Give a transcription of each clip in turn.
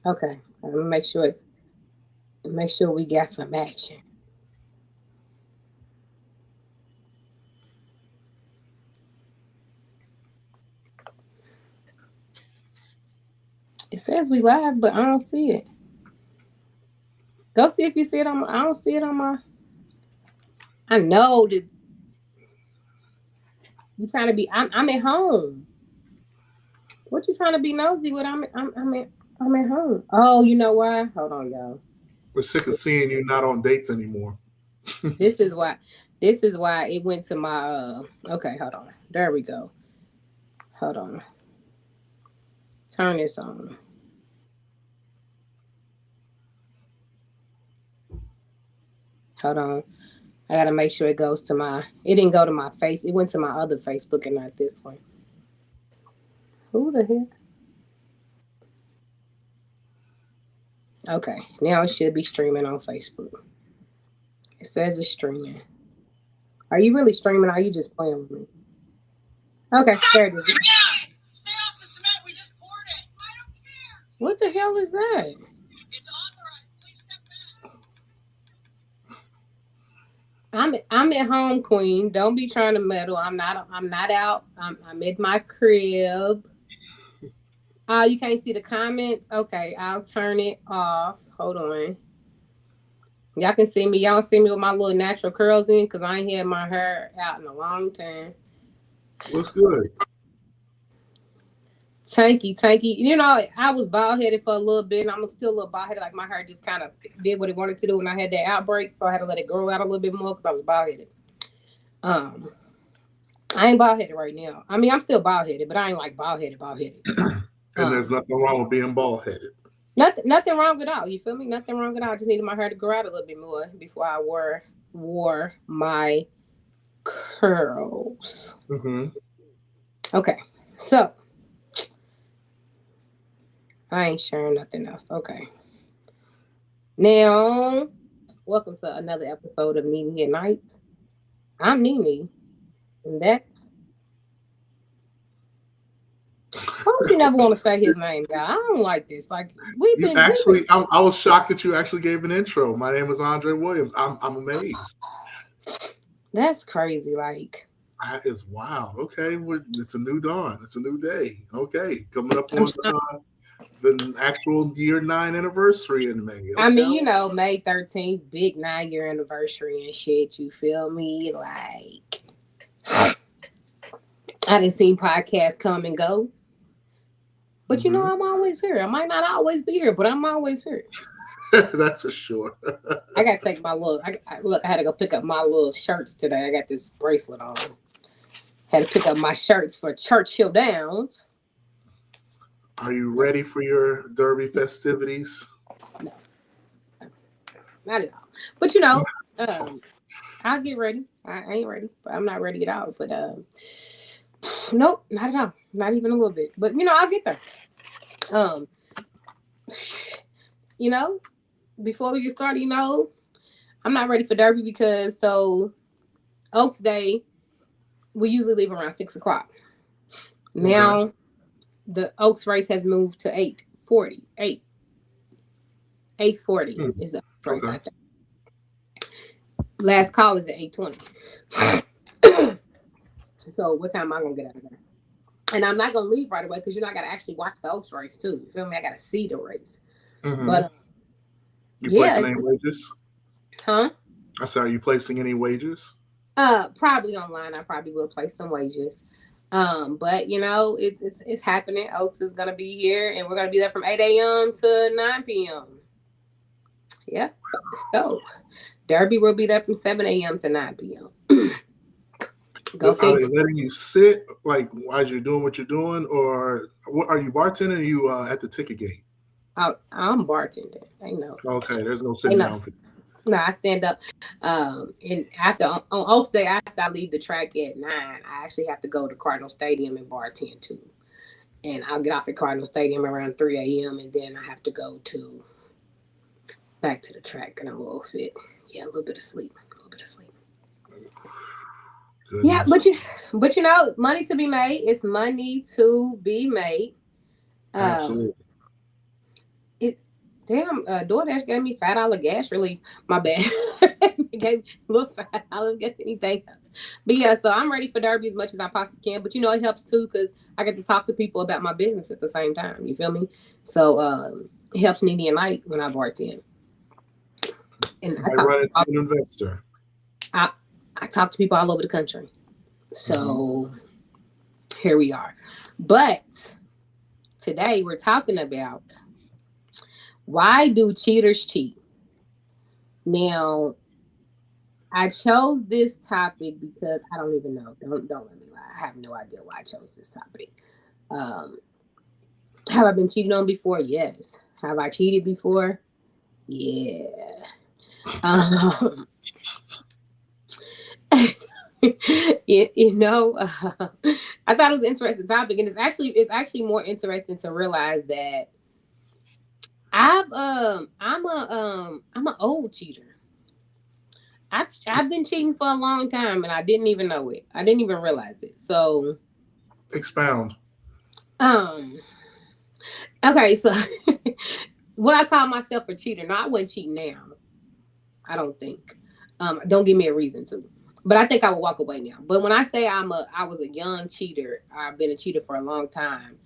Okay. I'm gonna make sure we got some action. It says we live, but I don't see it. Go see if you see it on. I don't see it on my. I know that you trying to be. I'm at home. What you trying to be nosy with? I'm at home. Oh, you know why? Hold on, y'all. We're sick of seeing you not on dates anymore. This is why. This is why it went to my. Okay, hold on. There we go. Hold on. Turn this on. Hold on. I gotta make sure it goes to my. It didn't go to my face. It went to my other Facebook and not this one. Who the heck? Okay, now it should be streaming on Facebook. It says it's streaming. Are you really streaming? Or are you just playing with me? Okay, there it is. Stay off the cement. We just poured it. I don't care. What the hell is that? It's authorized. Please step back. I'm at home, Queen. Don't be trying to meddle. I'm not out. I'm at my crib. Oh, you can't see the comments. Okay, I'll turn it off. Hold on. Y'all can see me. Y'all see me with my little natural curls in because I ain't had my hair out in a long time. Looks good. Tanky, tanky. You know, I was bald headed for a little bit, and I'm still a little bald headed. Like my hair just kind of did what it wanted to do when I had that outbreak, so I had to let it grow out a little bit more because I was bald headed. Um, I ain't bald headed right now. I mean, I'm still bald headed, but I ain't like bald headed, bald headed. And there's Um, nothing wrong with being bald headed. nothing wrong at all. You feel me? Nothing wrong at all. I just needed my hair to grow out a little bit more before I wore my curls. Hmm. Okay, so I ain't sharing nothing else. Okay, now welcome to another episode of Nene at Night. I'm Nene, and that's why don't you never want to say his name, y'all? I don't like this. Like You actually, I was shocked that you actually gave an intro. My name is Andre Williams. I'm amazed. that's crazy. Like That is wild. Okay, it's a new dawn. It's a new day. Okay, coming up I'm on the actual year 9 anniversary in May. I Okay, mean, you know, May 13th, big 9 year anniversary and shit. You feel me? Like, I didn't see podcasts come and go. But you know, hmm I'm always here. I might not always be here, but I'm always here. that's for sure. I got to take my little, look, I had to go pick up my little shirts today. I got this bracelet on. Had to pick up my shirts for Churchill Downs. Are you ready for your Derby festivities? No, not at all. But you know, um, I'll get ready. I ain't ready, but I'm not ready at all. But nope, not at all. Not even a little bit. But you know, I'll get there. Um, you know, before we get started, you know, I'm not ready for Derby because so Oaks Day we usually leave around 6 o'clock. Okay. Now the Oaks race has moved to 8:40. 8:40 Hmm. is the race. I Okay. think last call is at 8:20. So what time am I gonna get out of there? And I'm not gonna leave right away because you know I gotta actually watch the Oaks race too. You feel me? I gotta see the race. hmm But You yeah, placing any wagers? huh? I said, are you placing any wagers? Probably online. I probably will place some wages. But you know, it's happening. Oaks is gonna be here, and we're gonna be there from 8 a.m. to 9 p.m. Yeah. So Derby will be there from 7 a.m. to 9 p.m. Go Are they figure. letting you sit like as you're doing what you're doing, or what are you bartending? Or are you at the ticket gate? I'm bartending. Ain't no, Okay, there's no ain't sitting no. down for No, I stand up. And after on Oaks Day, after I leave the track at 9, I actually have to go to Cardinal Stadium and bartend too. And I'll get off at Cardinal Stadium around 3 a.m. and then I have to go to back to the track and a little bit. Yeah, a little bit of sleep. A little bit of sleep. Yeah, goodness. but you know, money to be made. It's money to be made. Um, Absolutely. Damn, DoorDash gave me $5 gas relief. My bad. It gave me a little $5 gas anything. But yeah, so I'm ready for Derby as much as I possibly can. But it helps too because I get to talk to people about my business at the same time. You feel me? So it helps Nene and Light when I bartend. And I run into an investor. I talk to people all over the country. So here we are. But today we're talking about why do cheaters cheat? Now, I chose this topic because I don't even know. Don't let me lie. I have no idea why I chose this topic. Have I been cheated on before? Yes. Have I cheated before? Yeah. I thought it was an interesting topic, and it's actually more interesting to realize that I'm an old cheater. I've been cheating for a long time, and I didn't even know it. I didn't even realize it. So, expound. Okay, so what I call myself a cheater? No, I wouldn't cheat now. I don't think. Don't give me a reason to. But I think I would walk away now. But when I say I was a young cheater, I've been a cheater for a long time.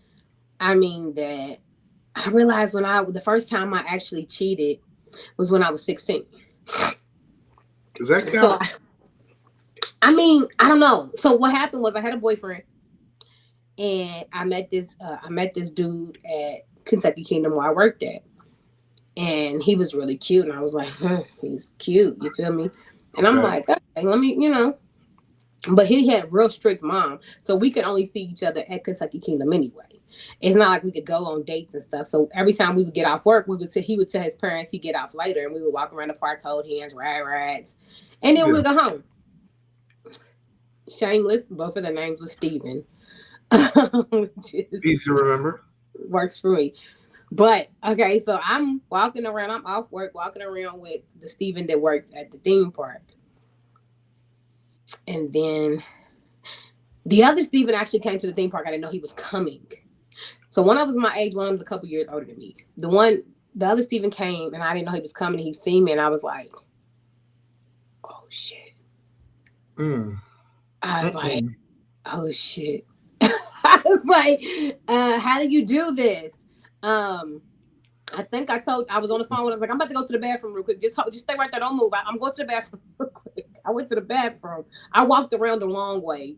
I mean that I realized the first time I actually cheated was when I was 16. Does that count? So, I don't know. So what happened was I had a boyfriend, and I met this dude at Kentucky Kingdom where I worked at, and he was really cute, and I was like, he's cute. You feel me? And I'm like, okay, let me, But he had a real strict mom, so we could only see each other at Kentucky Kingdom anyway. It's not like we could go on dates and stuff. So every time we would get off work, he would tell his parents he'd get off later, and we would walk around the park, hold hands, ride rides, and then we'd go home. Shameless, both of their names was Steven. Easy to remember. Works for me. But okay, so I'm walking around. I'm off work, walking around with the Steven that worked at the theme park, and then the other Steven actually came to the theme park. I didn't know he was coming. So one of them was my age, one of them was a couple years older than me. The other Steven came, and I didn't know he was coming. And he seen me, and I was like, "Oh shit!" I was like, "Oh shit!" I was like, "How do you do this?" I think I was on the phone when I was like, I'm about to go to the bathroom real quick. Just stay right there. Don't move. I'm going to the bathroom real quick. I went to the bathroom. I walked around the long way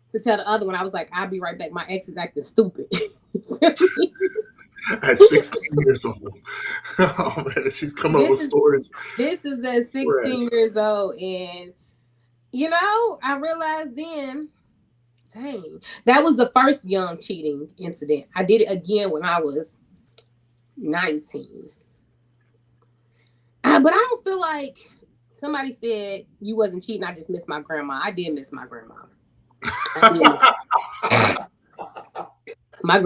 to tell the other one. I was like, I'll be right back. My ex is acting stupid. At 16 years old. Oh, man, she's coming up with stories. This is at 16 years old. And, I realized then, dang, that was the first young cheating incident. I did it again when I was 19. But I don't feel like somebody said you wasn't cheating. I just missed my grandma. I did miss my grandma. My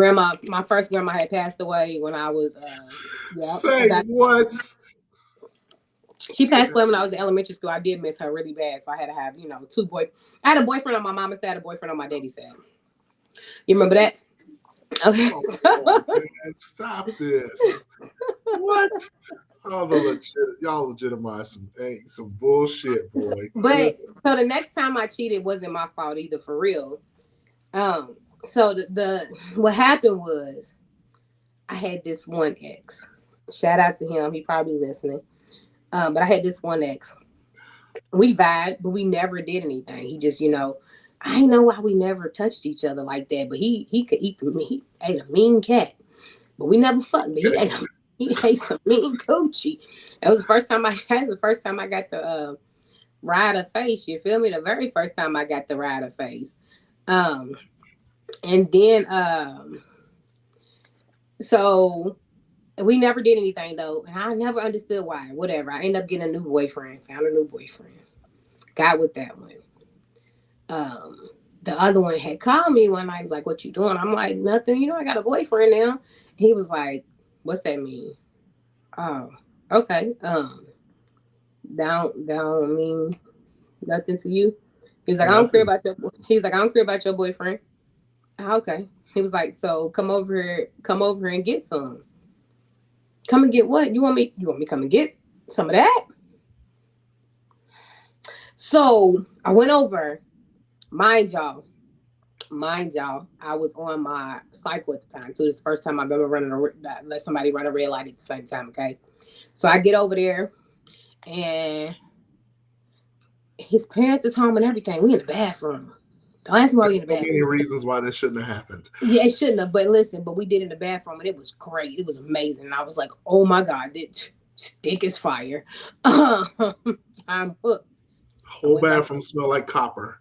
first grandma had passed away when I was what? She passed away when I was in elementary school. I did miss her really bad. So I had to have, two boys. I had a boyfriend on my mama's side, a boyfriend on my daddy's side. You remember that? Okay. Oh, man, stop this. What? Y'all legitimize some bullshit, boy. But so the next time I cheated wasn't my fault either, for real. So what happened was I had this one ex. Shout out to him. He probably listening. But I had this one ex. We vibed, but we never did anything. He just, I didn't know why we never touched each other like that, but he could eat he ate a mean cat. But we never fucked. But he ate some mean coochie. That was the first time I got the ride of face. You feel me? The very first time I got the ride of face. And then so we never did anything though, and I never understood why. Whatever. I ended up getting a new boyfriend. Found a new boyfriend. Got with that one. The other one had called me one night. He was like, "What you doing?" I'm like, "Nothing. I got a boyfriend now." He was like, "What's that mean?" Oh, okay. Don't mean nothing to you. He's like, "I don't care about your boyfriend." Oh, okay. He was like, "So come over here and get some." Come and get what? You want me to come and get some of that? So I went over, mind y'all, I was on my cycle at the time too. This is the first time I've ever let somebody run a red light at the same time. Okay, so I get over there, and his parents are home and everything. We in the bathroom. Don't ask me why we in the bathroom. Many reasons why this shouldn't have happened. Yeah, it shouldn't have. But listen, we did in the bathroom, and it was great. It was amazing. And I was like, oh my God, this stick is fire. I'm hooked. Whole bathroom smell like copper.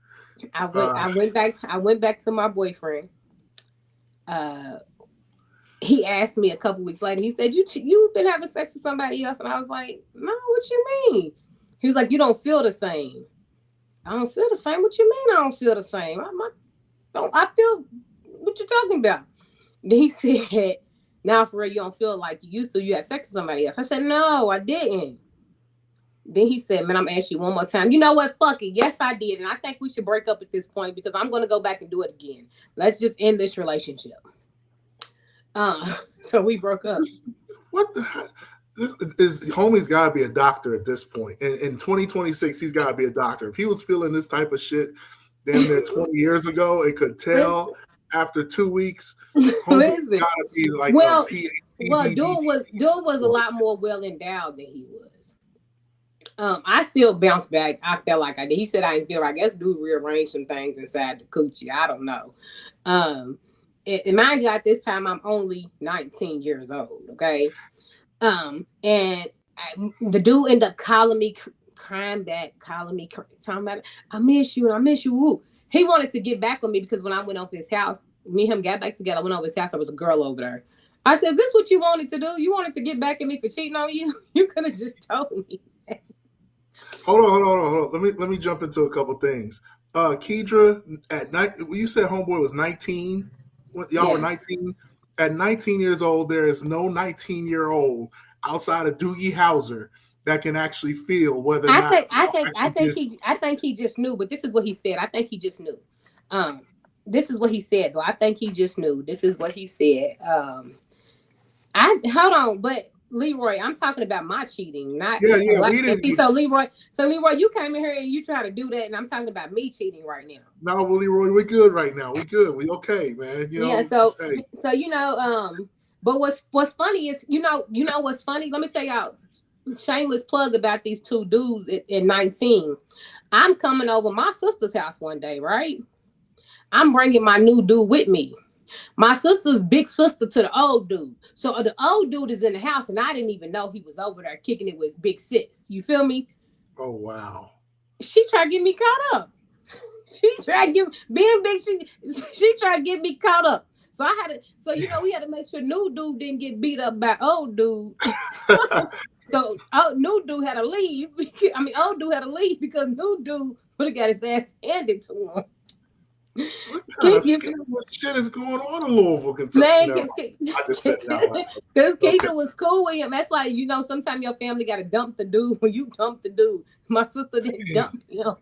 I went back to my boyfriend. He asked me a couple weeks later. He said, "You've been having sex with somebody else?" And I was like, "No, what you mean?" He was like, "You don't feel the same." I don't feel the same. What you mean I don't feel the same? I feel what you talking about. Then he said, "Now for real, you don't feel like you used to. You have sex with somebody else." I said, "No, I didn't." Then he said, "Man, I'm gonna ask you one more time." You know what? Fuck it. Yes, I did. And I think we should break up at this point because I'm gonna go back and do it again. Let's just end this relationship. So we broke up. What the heck? Homie's gotta be a doctor at this point. In 2026, he's gotta be a doctor. If he was feeling this type of shit damn near 20 years ago, it could tell after 2 weeks. Homie gotta be like a PhD. Dude was a lot more well endowed than he was. I still bounced back. I felt like I did. He said I didn't feel right. I guess dude rearranged some things inside the coochie. I don't know. And mind you, at this time I'm only 19 years old. Okay. And the dude ended up calling me, crying back, talking about, "I miss you and I miss you." Woo. He wanted to get back on me because when I went over his house, me and him got back together. I went over his house. There was a girl over there. I said, "Is this what you wanted to do? You wanted to get back at me for cheating on you? You could have just told me." Hold on. Let me jump into a couple things. Kedra, at night, you said homeboy was 19. Y'all were 19. At 19 years old, there is no 19-year-old outside of Doogie Howser that can actually feel whether or not. I think he just knew. But this is what he said. I think he just knew. This is what he said, though. I think he just knew. This is what he said. Hold on, but Leroy, I'm talking about my cheating, not we didn't. So Leroy, you came in here and you try to do that, and I'm talking about me cheating right now. No, well, Leroy, we're good right now. We good. We okay, man. You know. Yeah. So you know, but what's funny is you know what's funny. Let me tell y'all, shameless plug about these two dudes at 19. I'm coming over my sister's house one day, right? I'm bringing my new dude with me. My sister's big sister to the old dude. So the old dude is in the house, and I didn't even know he was over there kicking it with big sis. You feel me? Oh, wow. She tried to get me caught up. She tried to get me caught up. So we had to make sure new dude didn't get beat up by old dude. So new dude had to leave. Old dude had to leave because new dude would have got his ass handed to him. What kind of shit is going on in Louisville, Kentucky? Man, I just said that. Because Keisha was cool with him. That's like, sometimes your family got to dump the dude when you dump the dude. My sister didn't dump him.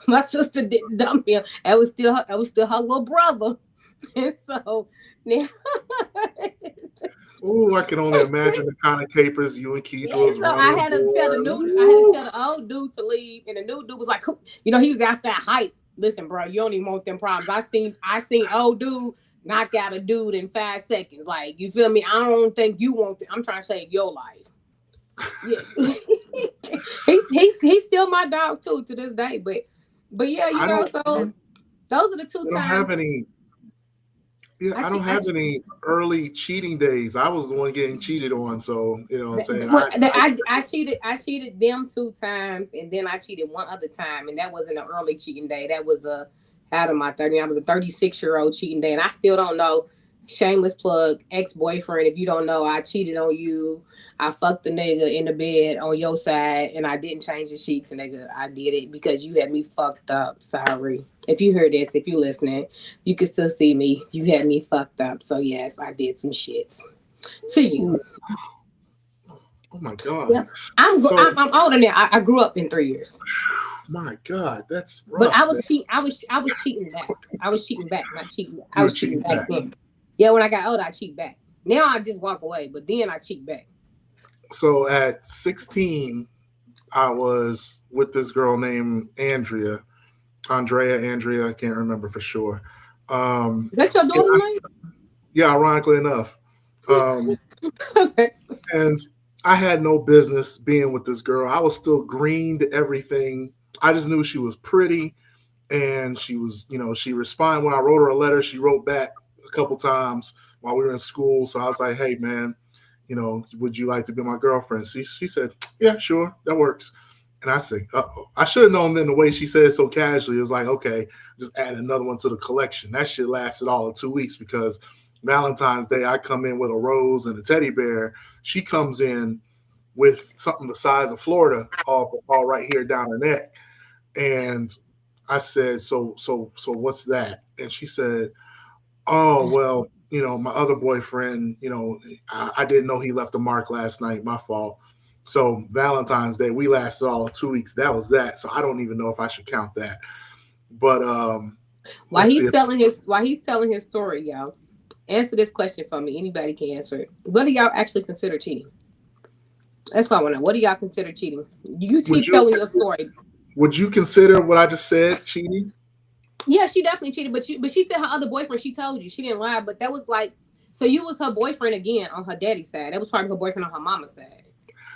My sister didn't dump him. That was still her little brother. And so now. Oh, I can only imagine the kind of capers you and Keith was. So I had to tell the old dude to leave, and the new dude was like, he was outside hype. Listen, bro, you don't even want them problems. I seen old dude knock out a dude in 5 seconds. Like, you feel me? I don't think you want I'm trying to save your life. Yeah. he's still my dog too to this day. But yeah, so those are the two times. I don't have any early cheating days. I was the one getting cheated on, so you know what I'm saying. I cheated them 2 times, and then I cheated one other time, and that wasn't an early cheating day. That was out of my 30. I was a 36-year-old cheating day, and I still don't know. Shameless plug, ex-boyfriend. If you don't know, I cheated on you. I fucked the nigga in the bed on your side, and I didn't change the sheets, nigga. I did it because you had me fucked up. Sorry. If you heard this, if you listening, you can still see me. You had me fucked up. So yes, I did some shits to you. Oh my God. Yeah. I'm older now. I grew up in 3 years. My God, that's rough. But I was cheating back. I was cheating back, not cheating. I was cheating back then. Yeah, when I got older, I cheat back. Now I just walk away, but then I cheat back. So at 16, I was with this girl named Andrea. I can't remember for sure. Is that your And daughter's name? yeah, ironically enough. Um, Okay. and I had no business being with this girl. I was still green to everything. I just knew she was pretty, and she was, she responded when I wrote her a letter. She wrote back a couple times while we were in school. So I was like, "Hey, man, would you like to be my girlfriend?" She said, "Yeah, sure, that works." And I said, "Uh-oh." I should have known then the way she said it so casually. It was like, okay, just add another one to the collection. That shit lasted all of 2 weeks because Valentine's Day, I come in with a rose and a teddy bear. She comes in with something the size of Florida, all right here down her neck. And I said, so what's that? And she said, "Oh, well, my other boyfriend, I didn't know he left a mark last night. My fault." So Valentine's Day, we lasted all of 2 weeks. That was that. So I don't even know if I should count that. But While let's see. he's telling his story, y'all, answer this question for me. Anybody can answer it. What do y'all actually consider cheating? That's what I want to know. What do y'all consider cheating? You keep telling your story. Would you consider what I just said cheating? Yeah, she definitely cheated, but she said her other boyfriend. She told you she didn't lie, but that was like, so you was her boyfriend again on her daddy's side. That was probably her boyfriend on her mama's side.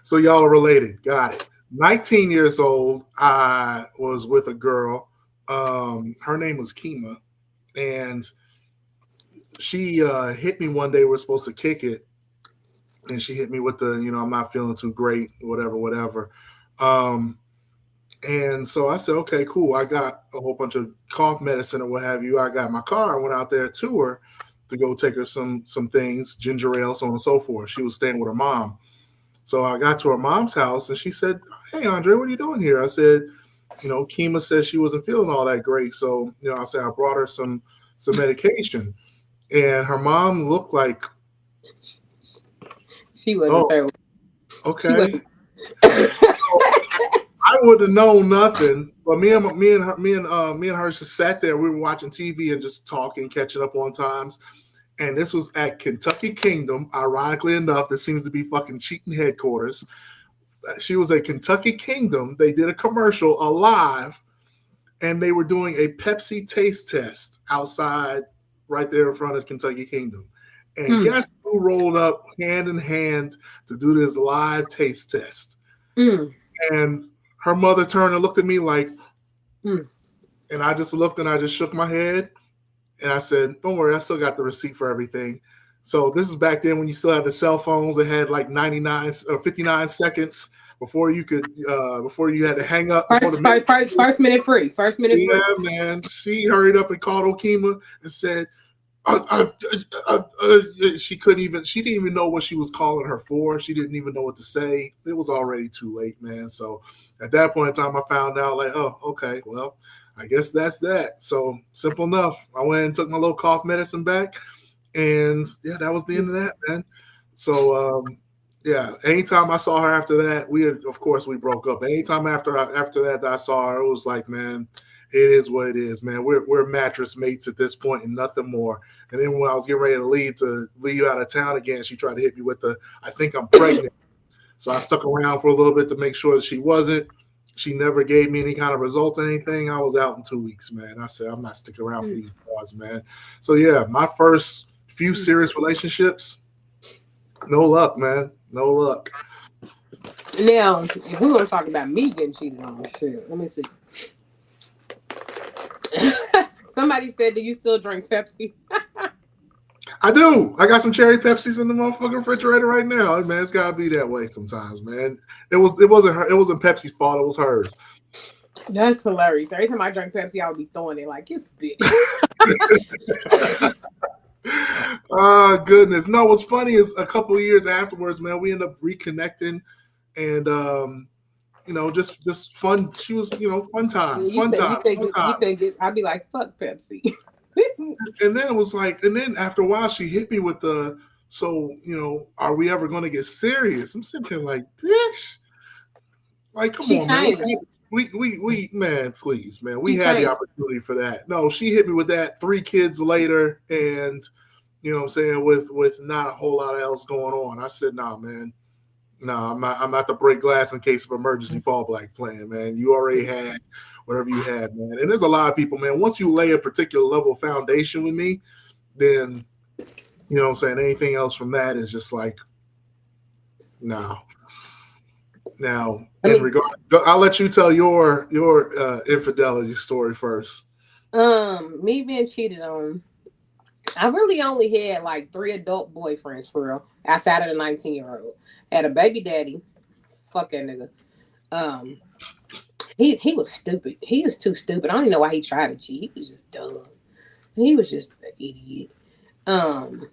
So y'all are related. Got it. 19 years old, I was with a girl. Her name was Kima, and she hit me one day. We were supposed to kick it, and she hit me with the, I'm not feeling too great, whatever. And so I said, okay, cool. I got a whole bunch of cough medicine or what have you. I got my car. I went out there to her to go take her some things, ginger ale, so on and so forth. She was staying with her mom. So I got to her mom's house and she said, "Hey, Andre, what are you doing here?" I said, Kima said she wasn't feeling all that great. So, I said I brought her some medication. And her mom looked like, she wasn't there. Okay. I would have known nothing, but me and her just sat there. We were watching TV and just talking, catching up on times. And this was at Kentucky Kingdom. Ironically enough, this seems to be fucking cheating headquarters. She was at Kentucky Kingdom. They did a commercial live, and they were doing a Pepsi taste test outside, right there in front of Kentucky Kingdom. And guess who rolled up hand in hand to do this live taste test? And her mother turned and looked at me like, and I just looked and I just shook my head. And I said, "Don't worry, I still got the receipt for everything." So this is back then when you still had the cell phones that had like 99 or 59 seconds before you could, before you had to hang up. First minute free. First minute free. Yeah, man. She hurried up and called Okima and said, she didn't even know what she was calling her for. She didn't even know what to say. It was already too late, man. So at that point in time, I found out like, oh, okay, well, I guess that's that. So simple enough. I went and took my little cough medicine back, and yeah, that was the end of that, man. So yeah, anytime I saw her after that, of course we broke up. Anytime after that I saw her, it was like, man, it is what it is, man. We're mattress mates at this point and nothing more. And then when I was getting ready to leave out of town again, she tried to hit me with "I think I'm pregnant." So I stuck around for a little bit to make sure that she wasn't. She never gave me any kind of result or anything. I was out in 2 weeks, man. I said, I'm not sticking around for these broads, man. So yeah, my first few serious relationships, no luck, man. No luck. Now, if we're gonna talk about me getting cheated on, shit. Let me see. Somebody said, "Do you still drink Pepsi?" I do. I got some cherry Pepsis in the motherfucking refrigerator right now. Man, it's gotta be that way sometimes, man. It wasn't Pepsi's fault, it was hers. That's hilarious. Every time I drink Pepsi, I would be throwing it like it's bitch. Oh goodness. No, what's funny is a couple of years afterwards, man, we end up reconnecting and just fun. She was, fun times. I'd be like, fuck Pepsi. And then it was like, and then after a while, she hit me with are we ever going to get serious? I'm sitting here like, bitch, like, come on, man. We man, please, man. We had the opportunity for that. No, she hit me with that 3 kids later, and you know what I'm saying, with not a whole lot else going on. I said, nah, man. No, I'm not. I'm not the break glass in case of emergency fall black plan, man. You already had whatever you had, man. And there's a lot of people, man. Once you lay a particular level of foundation with me, then you know what I'm saying. Anything else from that is just like no. Now, in regard, I'll let you tell your infidelity story first. Me being cheated on. I really only had like 3 adult boyfriends for real, outside of the 19-year-old. Had a baby daddy. Fuck that nigga. Um, he was stupid. He was too stupid. I don't even know why he tried to cheat. He was just dumb. He was just an idiot. Um,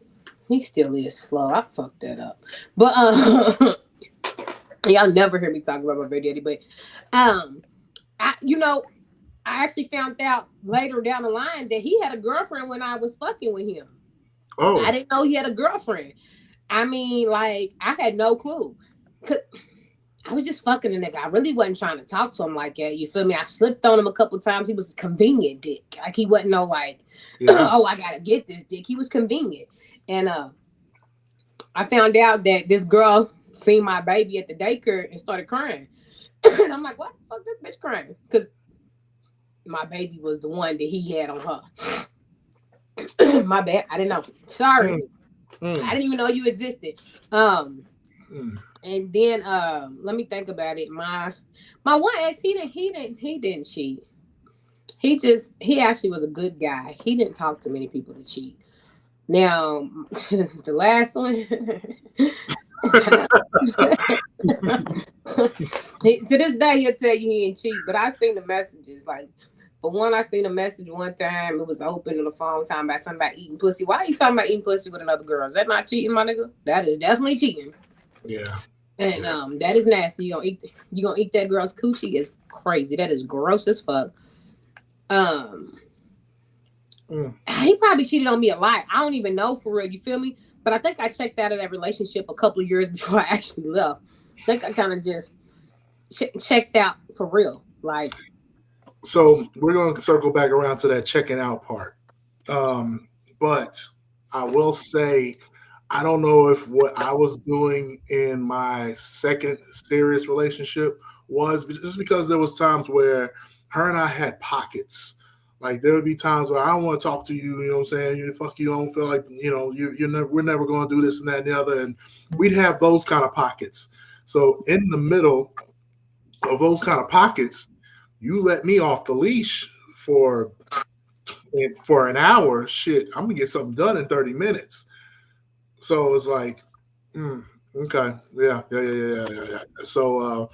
he still is slow. I fucked that up. But y'all never hear me talk about my baby daddy. But um, I actually found out later down the line that he had a girlfriend when I was fucking with him. Oh, I didn't know he had a girlfriend. I mean, like, I had no clue. 'Cause I was just fucking a nigga. I really wasn't trying to talk to him like that. You feel me? I slipped on him a couple times. He was convenient dick. Like, he wasn't no like, yeah. oh, I gotta get this dick. He was convenient. And I found out that this girl seen my baby at the daycare and started crying. And I'm like, what the fuck this bitch crying? Because my baby was the one that he had on her. My bad. I didn't know. Sorry. I didn't even know you existed. And then let me think about it. My one ex, he didn't cheat. He actually was a good guy. He didn't talk to many people to cheat. Now the last one to this day he'll tell you he ain't cheat, but I seen the messages. Like, for one, I seen a message one time. It was open on the phone talking about somebody eating pussy. Why are you talking about eating pussy with another girl? Is that not cheating, my nigga? That is definitely cheating. Yeah. And that is nasty. You gonna eat that girl's coochie? Is crazy. That is gross as fuck. He probably cheated on me a lot. I don't even know for real. You feel me? But I think I checked out of that relationship a couple of years before I actually left. I think I kind of just checked out for real. Like, so we're going to circle back around to that checking out part. But I will say, I don't know if what I was doing in my second serious relationship was just because there was times where her and I had pockets. Like, there would be times where I don't want to talk to you, you know what I'm saying? Fuck you, I don't feel like, we're never going to do this and that and the other. And we'd have those kind of pockets. So in the middle of those kind of pockets, you let me off the leash for an hour. Shit, I'm gonna get something done in 30 minutes. So it's like, okay, yeah. So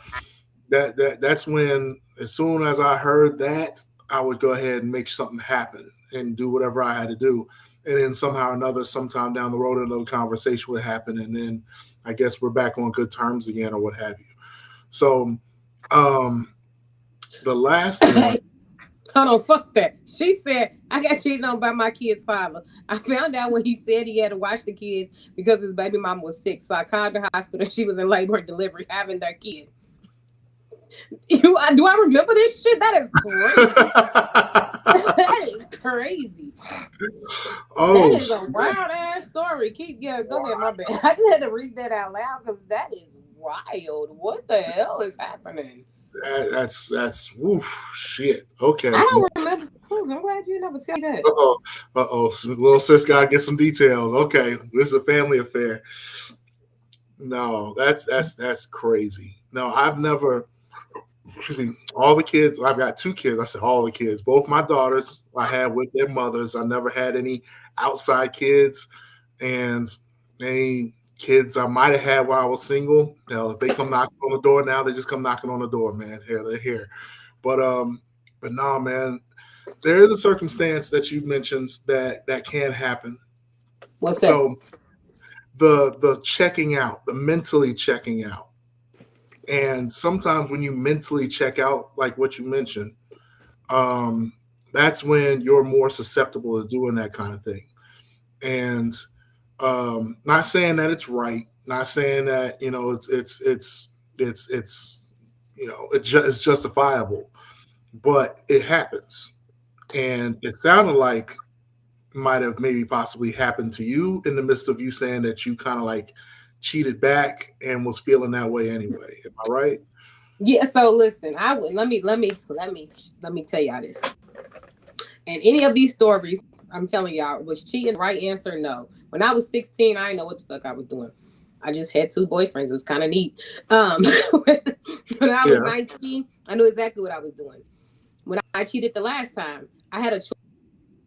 that's when, as soon as I heard that, I would go ahead and make something happen and do whatever I had to do. And then somehow or another, sometime down the road, another conversation would happen, and then I guess we're back on good terms again, or what have you. So, the last one. Hold on, fuck that. She said, I got cheated on by my kid's father. I found out when he said he had to watch the kids because his baby mama was sick. So I called the hospital. She was in labor and delivery having their kid. Do I remember this shit? That is crazy. That is crazy. Oh, that is a wild ass story. Go ahead, my bad. I just had to read that out loud because that is wild. What the hell is happening? That's shit. Okay. I don't remember. I'm glad you never tell me that. Little sis gotta get some details. Okay, this is a family affair. No, that's crazy. No, I've never. All the kids. I've got 2 kids. I said all the kids. Both my daughters I had with their mothers. I never had any outside kids, and any kids I might have had while I was single. If they come knocking on the door now, they just come knocking on the door, man. Here, they're here. But no, man. There is a circumstance that you mentioned that can happen. What's that? So the checking out, the mentally checking out. And sometimes when you mentally check out, like what you mentioned, that's when you're more susceptible to doing that kind of thing. And not saying that it's right, not saying that it's justifiable, but it happens. And it sounded like it might have maybe possibly happened to you in the midst of you saying that you kind of like cheated back and was feeling that way anyway. Am I right? Yeah. So listen, I would let me tell y'all this. And any of these stories, I'm telling y'all, was cheating the right answer? No. When I was 16, I didn't know what the fuck I was doing. I just had 2 boyfriends. It was kind of neat. When I was 19, I knew exactly what I was doing. When I cheated the last time, I had a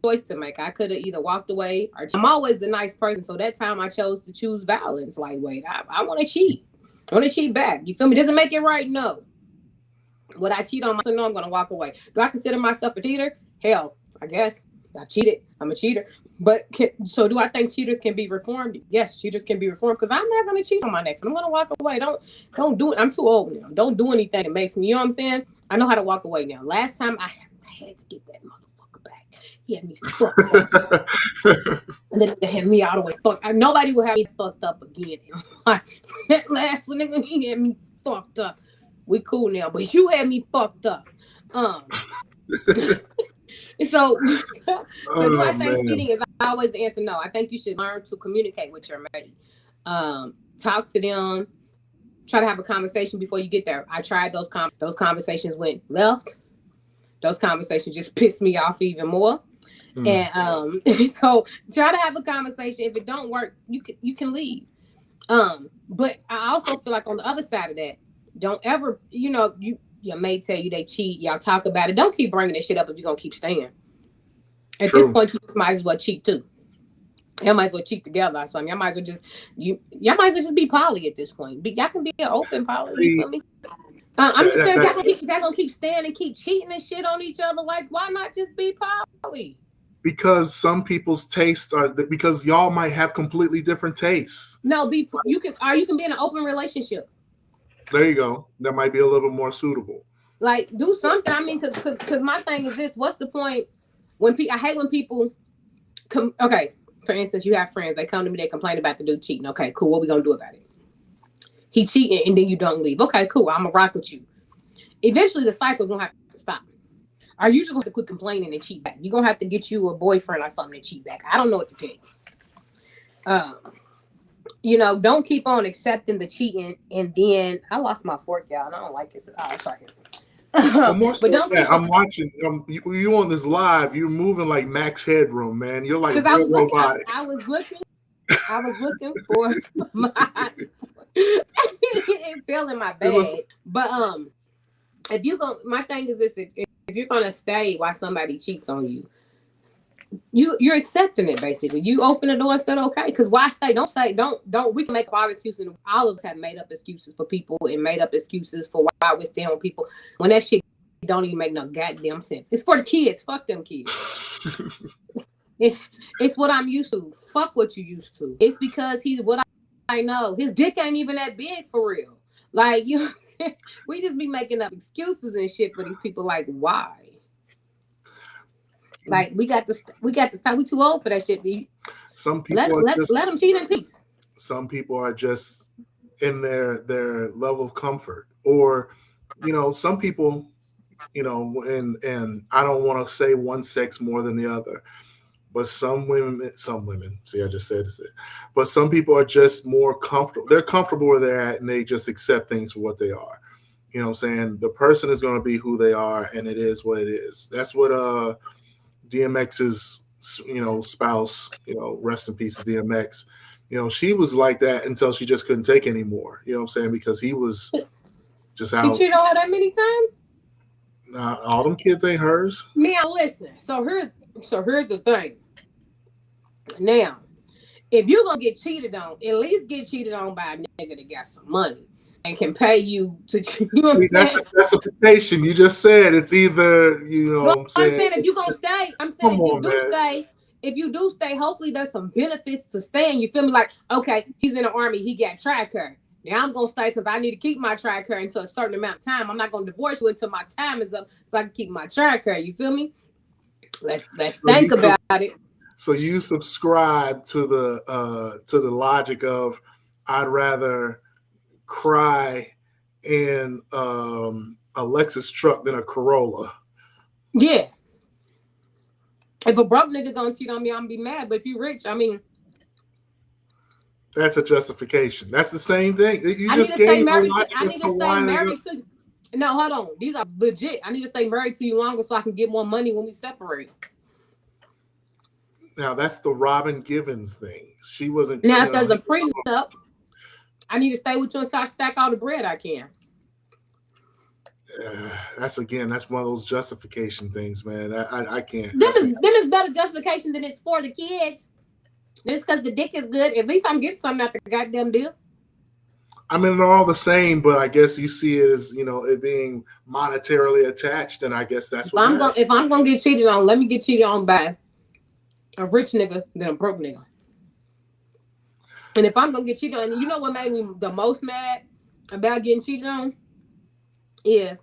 choice to make. I could have either walked away or I'm always a nice person. So that time I chose to choose violence. Like, wait, I want to cheat. I want to cheat back. You feel me? Doesn't make it right? No. Would I cheat on myself? No, I'm going to walk away. Do I consider myself a cheater? Hell, I guess. I cheated. I'm a cheater. But so do I think cheaters can be reformed? Yes, cheaters can be reformed because I'm not going to cheat on my next. I'm going to walk away. Don't do it. I'm too old now. Don't do anything that makes me, you know what I'm saying? I know how to walk away now. Last time I had to get that motherfucker back. He had me fucked up. And then they had me all the way fucked. Nobody will have me fucked up again. That last one, nigga, he had me fucked up. We cool now, but you had me fucked up. So do I think cheating is always the answer? No. I think you should learn to communicate with your mate. Talk to them. Try to have a conversation before you get there. I tried those conversations went left. Those conversations just pissed me off even more. And so try to have a conversation. If it don't work, you can leave. But I also feel like on the other side of that, don't ever, your mate tell you they cheat, y'all talk about it. Don't keep bringing this shit up if you're gonna keep staying. At this point, you just might as well cheat too. Y'all might as well cheat together or something. Y'all might as well just be poly at this point. Y'all can be an open poly. You feel me? I'm just saying, y'all gonna keep staying and keep cheating and shit on each other. Like, why not just be poly? Because some people's tastes are because y'all might have completely different tastes. No, you can be in an open relationship. There you go. That might be a little more suitable. Like, do something. I mean, because my thing is this: what's the point when I hate when people come? Okay, for instance, you have friends. They come to me. They complain about the dude cheating. Okay, cool. What we gonna do about it? He cheating, and then you don't leave. Okay, cool. I'm gonna rock with you. Eventually, the cycle's gonna have to stop. Or you just gonna have to quit complaining and cheat back. You're gonna have to get you a boyfriend or something to cheat back. I don't know what to tell you. Don't keep on accepting the cheating, and then I lost my fork, y'all. And I don't like it. Oh, it's right here. More so I'm watching you on this live. You're moving like Max Headroom, man. You're like robotic. I was looking for my. It fell in my bag. But if you go, my thing is this: if you're gonna stay while somebody cheats on you. You're accepting it basically. You open the door and said okay, because why stay? Don't say don't. We can make all excuses. All of us have made up excuses for people and made up excuses for why we're staying with people when that shit don't even make no goddamn sense. It's for the kids. Fuck them kids. It's what I'm used to. Fuck what you used to. It's because he's what I know. His dick ain't even that big for real. Like, you know what I'm saying? We just be making up excuses and shit for these people. Like, why? Like, we got to stop. We too old for that shit. Some people let them cheat in peace. Some people are just in their level of comfort, or some people, and I don't want to say one sex more than the other, but some women. See, I just said this. But some people are just more comfortable. They're comfortable where they're at, and they just accept things for what they are. You know what I'm saying? The person is going to be who they are, and it is what it is. That's what DMX's spouse, rest in peace DMX, she was like that until she just couldn't take anymore. You know what I'm saying? Because he was just out. He cheated on her that many times? All them kids ain't hers. Now listen. So here's the thing. Now, if you're gonna get cheated on, at least get cheated on by a nigga that got some money and can pay you to. You know what I'm saying? That's a petition. You just said it's either I'm saying if you're gonna stay. I'm saying if you do stay, hopefully there's some benefits to staying. You feel me? Like, okay, he's in the army, he got TRICARE. Now I'm gonna stay because I need to keep my TRICARE until a certain amount of time. I'm not gonna divorce you until my time is up, so I can keep my TRICARE. You feel me? Let's think about it. So you subscribe to the logic of I'd rather cry in a Lexus truck than a Corolla. Yeah. If a broke nigga gonna cheat on me, I'm gonna be mad. But if you rich, I mean, That's a justification. That's the same thing. You I need just to stay gave a married. lot I as need to to stay why married to. No, hold on. These are legit. I need to stay married to you longer so I can get more money when we separate. Now that's the Robin Givens thing. She wasn't. Now, if there's a prenup, I need to stay with you until I stack all the bread I can. That's one of those justification things, man. I can't. Then it's better justification than it's for the kids. It's because the dick is good. At least I'm getting something out the goddamn deal. I mean, they're all the same, but I guess you see it as, it being monetarily attached, and I guess that's what. If I'm gonna get cheated on, let me get cheated on by a rich nigga than a broke nigga. And if I'm gonna get cheated on, you know what made me the most mad about getting cheated on is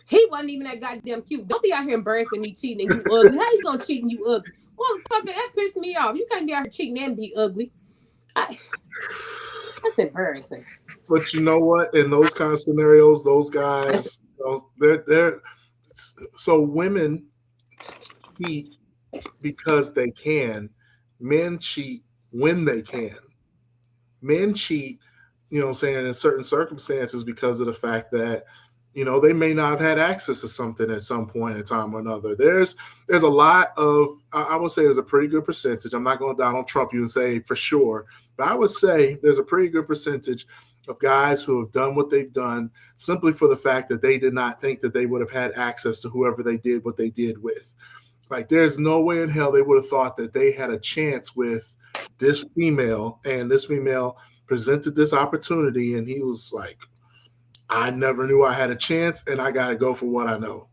he wasn't even that goddamn cute. Don't be out here embarrassing me cheating and you ugly. How you gonna cheat and you ugly? Motherfucker, that pissed me off. You can't be out here cheating and be ugly. That's embarrassing. But you know what? In those kind of scenarios, those guys, they're so women cheat because they can. Men cheat when they can. Men cheat, in certain circumstances because of the fact that, they may not have had access to something at some point in time or another. There's a lot of, I would say there's a pretty good percentage. I'm not going to Donald Trump you and say for sure, but I would say there's a pretty good percentage of guys who have done what they've done simply for the fact that they did not think that they would have had access to whoever they did what they did with. Like, there's no way in hell they would have thought that they had a chance with this female, and this female presented this opportunity, and he was like, I never knew I had a chance, and I got to go for what I know.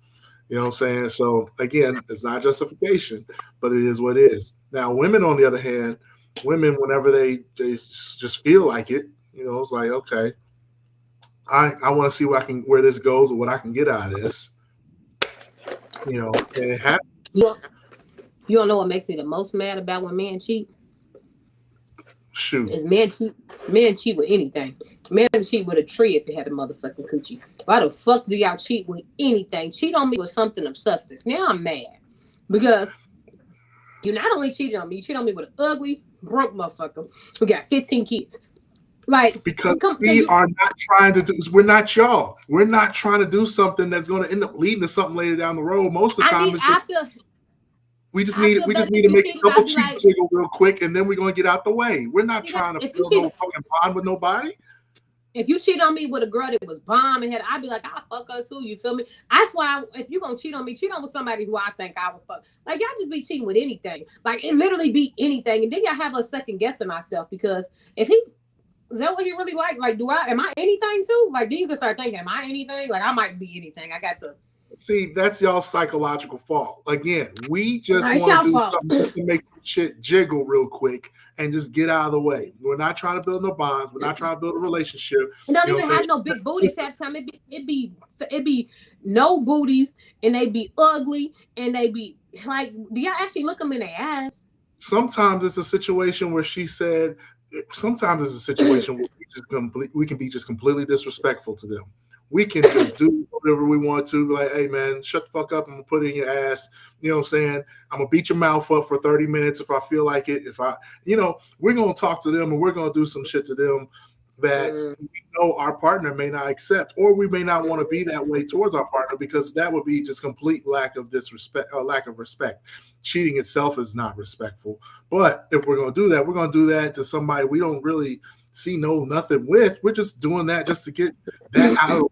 You know what I'm saying? So, again, it's not justification, but it is what it is. Now, women, on the other hand, whenever they just feel like it, it's like, okay, I want to see where this goes or what I can get out of this. And it happens. You don't know what makes me the most mad about when men cheat? Shoot. Is men cheat with anything. Men cheat with a tree if it had a motherfucking coochie. Why the fuck do y'all cheat with anything? Cheat on me with something of substance. Now I'm mad. Because you not only cheated on me, you cheated on me with an ugly, broke motherfucker who got 15 kids. Like, because we are not trying to do, we're not y'all. We're not trying to do something that's going to end up leading to something later down the road. Most of the time, we just need to make a couple cheeks jiggle real quick, and then we're going to get out the way. We're not trying to feel no fucking bond with nobody. If you cheat on me with a girl that was bomb and I'd be like, I'll fuck her too. You feel me? That's why if you're going to cheat on me, cheat on with somebody who I think I would fuck. Like, y'all just be cheating with anything. Like, it literally be anything. And then y'all have a second guessing myself, because if he, is that what he really like? Like, am I anything too? Like, then you can start thinking, am I anything? Like, I might be anything. I got the. See, that's y'all's psychological fault. Again, we just want to do something just to make some shit jiggle real quick and just get out of the way. We're not trying to build no bonds. We're not trying to build a relationship. It don't even have no big booties that time. It be no booties, and they be ugly, and they be like, do y'all actually look them in their eyes? Sometimes it's a situation where she said, sometimes it's a situation where we can be just completely disrespectful to them. We can just do whatever we want to. Be like, hey, man, shut the fuck up. I'm going to put it in your ass. You know what I'm saying? I'm going to beat your mouth up for 30 minutes if I feel like it. We're going to talk to them, and we're going to do some shit to them that we know our partner may not accept, or we may not want to be that way towards our partner, because that would be just complete lack of disrespect or lack of respect. Cheating itself is not respectful. But if we're going to do that, we're going to do that to somebody we don't really see nothing with. We're just doing that just to get that out of the way.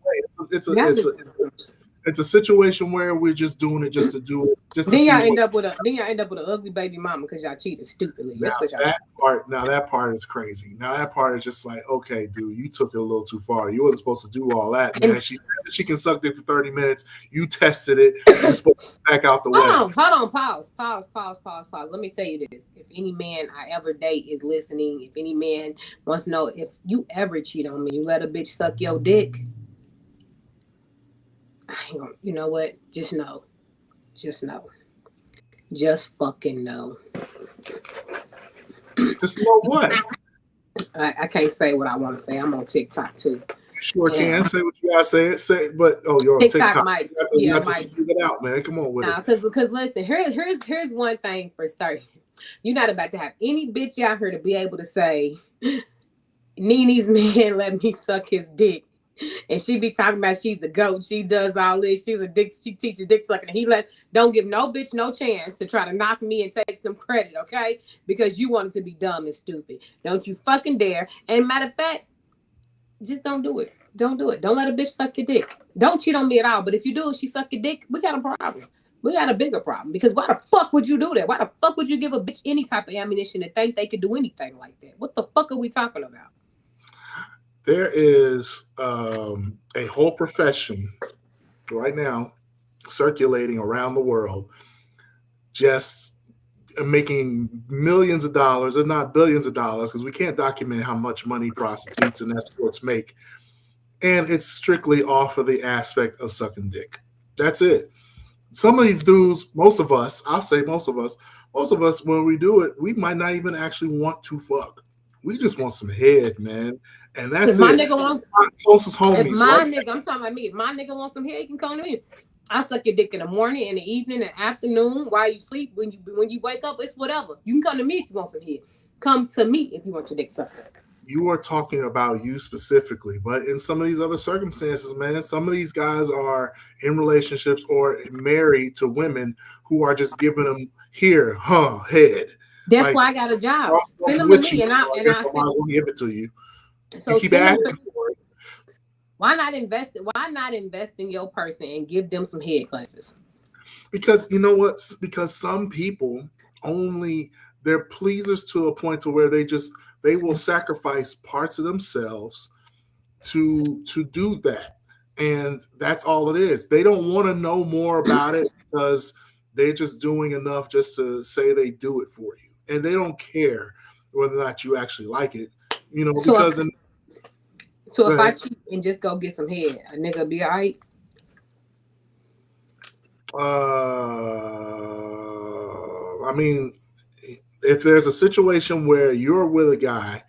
It's a situation where we're just doing it just to do it. Then y'all end up with an ugly baby mama because y'all cheated stupidly. That part is crazy. Now that part is just like, okay, dude, you took it a little too far. You wasn't supposed to do all that, man. She said that she can suck dick for 30 minutes. You tested it. You're supposed to back out the way. Hold on. Pause. Let me tell you this. If any man I ever date is listening, if any man wants to know, if you ever cheat on me, you let a bitch suck your dick, you know what? Just know. Just fucking know. Just know what? I can't say what I want to say. I'm on TikTok too. You sure can say what you gotta say. But you're on TikTok. You have to speak it out, man. Come on with it. Because listen, here's one thing for certain. You're not about to have any bitch out here to be able to say, Nene's man let me suck his dick. And she be talking about she's the goat. She does all this. She's a dick. She teaches dick sucking. And he don't give no bitch no chance to try to knock me and take them credit, okay? Because you wanted to be dumb and stupid. Don't you fucking dare. And matter of fact, just don't do it. Don't do it. Don't let a bitch suck your dick. Don't cheat on me at all. But if you do, she suck your dick, we got a problem. We got a bigger problem. Because why the fuck would you do that? Why the fuck would you give a bitch any type of ammunition to think they could do anything like that? What the fuck are we talking about? There is a whole profession right now circulating around the world, just making millions of dollars, if not billions of dollars, because we can't document how much money prostitutes and escorts make. And it's strictly off of the aspect of sucking dick. That's it. Some of these dudes, most of us, I'll say most of us, when we do it, we might not even actually want to fuck. We just want some head, man. And that's my it. Nigga want, my closest homies. If my nigga, I'm talking about me. If my nigga wants some head, he can come to me. I suck your dick in the morning, in the evening, in the afternoon, while you sleep, when you wake up, it's whatever. You can come to me if you want some head. Come to me if you want your dick sucked. You are talking about you specifically, but in some of these other circumstances, man, some of these guys are in relationships or married to women who are just giving them head. That's why I got a job. Send them to me, and I might as well give it to you. So you keep asking for it. Why not invest in your person and give them some head classes? Because you know what? Because some people they're pleasers to a point to where they will sacrifice parts of themselves to do that. And that's all it is. They don't want to know more about it because they're just doing enough just to say they do it for you. And they don't care whether or not you actually like it. You know, because so if I cheat and just go get some head, a nigga be all right? I mean, if there's a situation where you're with a guy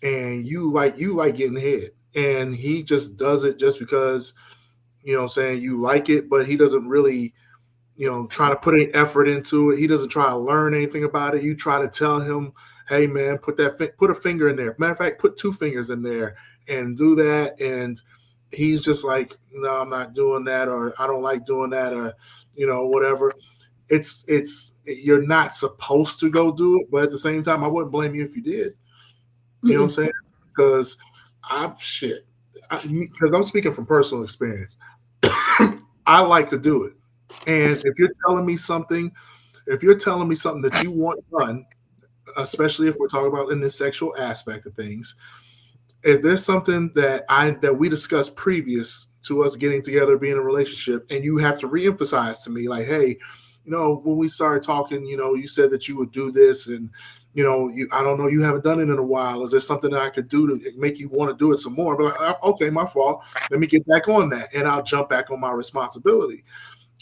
and you like getting head and he just does it just because, you know what I'm saying, you like it, but he doesn't really, you know, try to put any effort into it. He doesn't try to learn anything about it. You try to tell him, hey man, put a finger in there. Matter of fact, put 2 fingers in there and do that. And he's just like, no, I'm not doing that, or I don't like doing that, or, you know, whatever. You're not supposed to go do it, but at the same time, I wouldn't blame you if you did. You know what I'm saying? Because I'm speaking from personal experience. I like to do it. And if you're telling me something that you want done, especially if we're talking about in the sexual aspect of things, if there's something that we discussed previous to us getting together, being in a relationship, and you have to reemphasize to me, like, hey, you know, when we started talking, you know, you said that you would do this, and, you know, I don't know, you haven't done it in a while. Is there something that I could do to make you want to do it some more? But like, okay, my fault. Let me get back on that, and I'll jump back on my responsibility.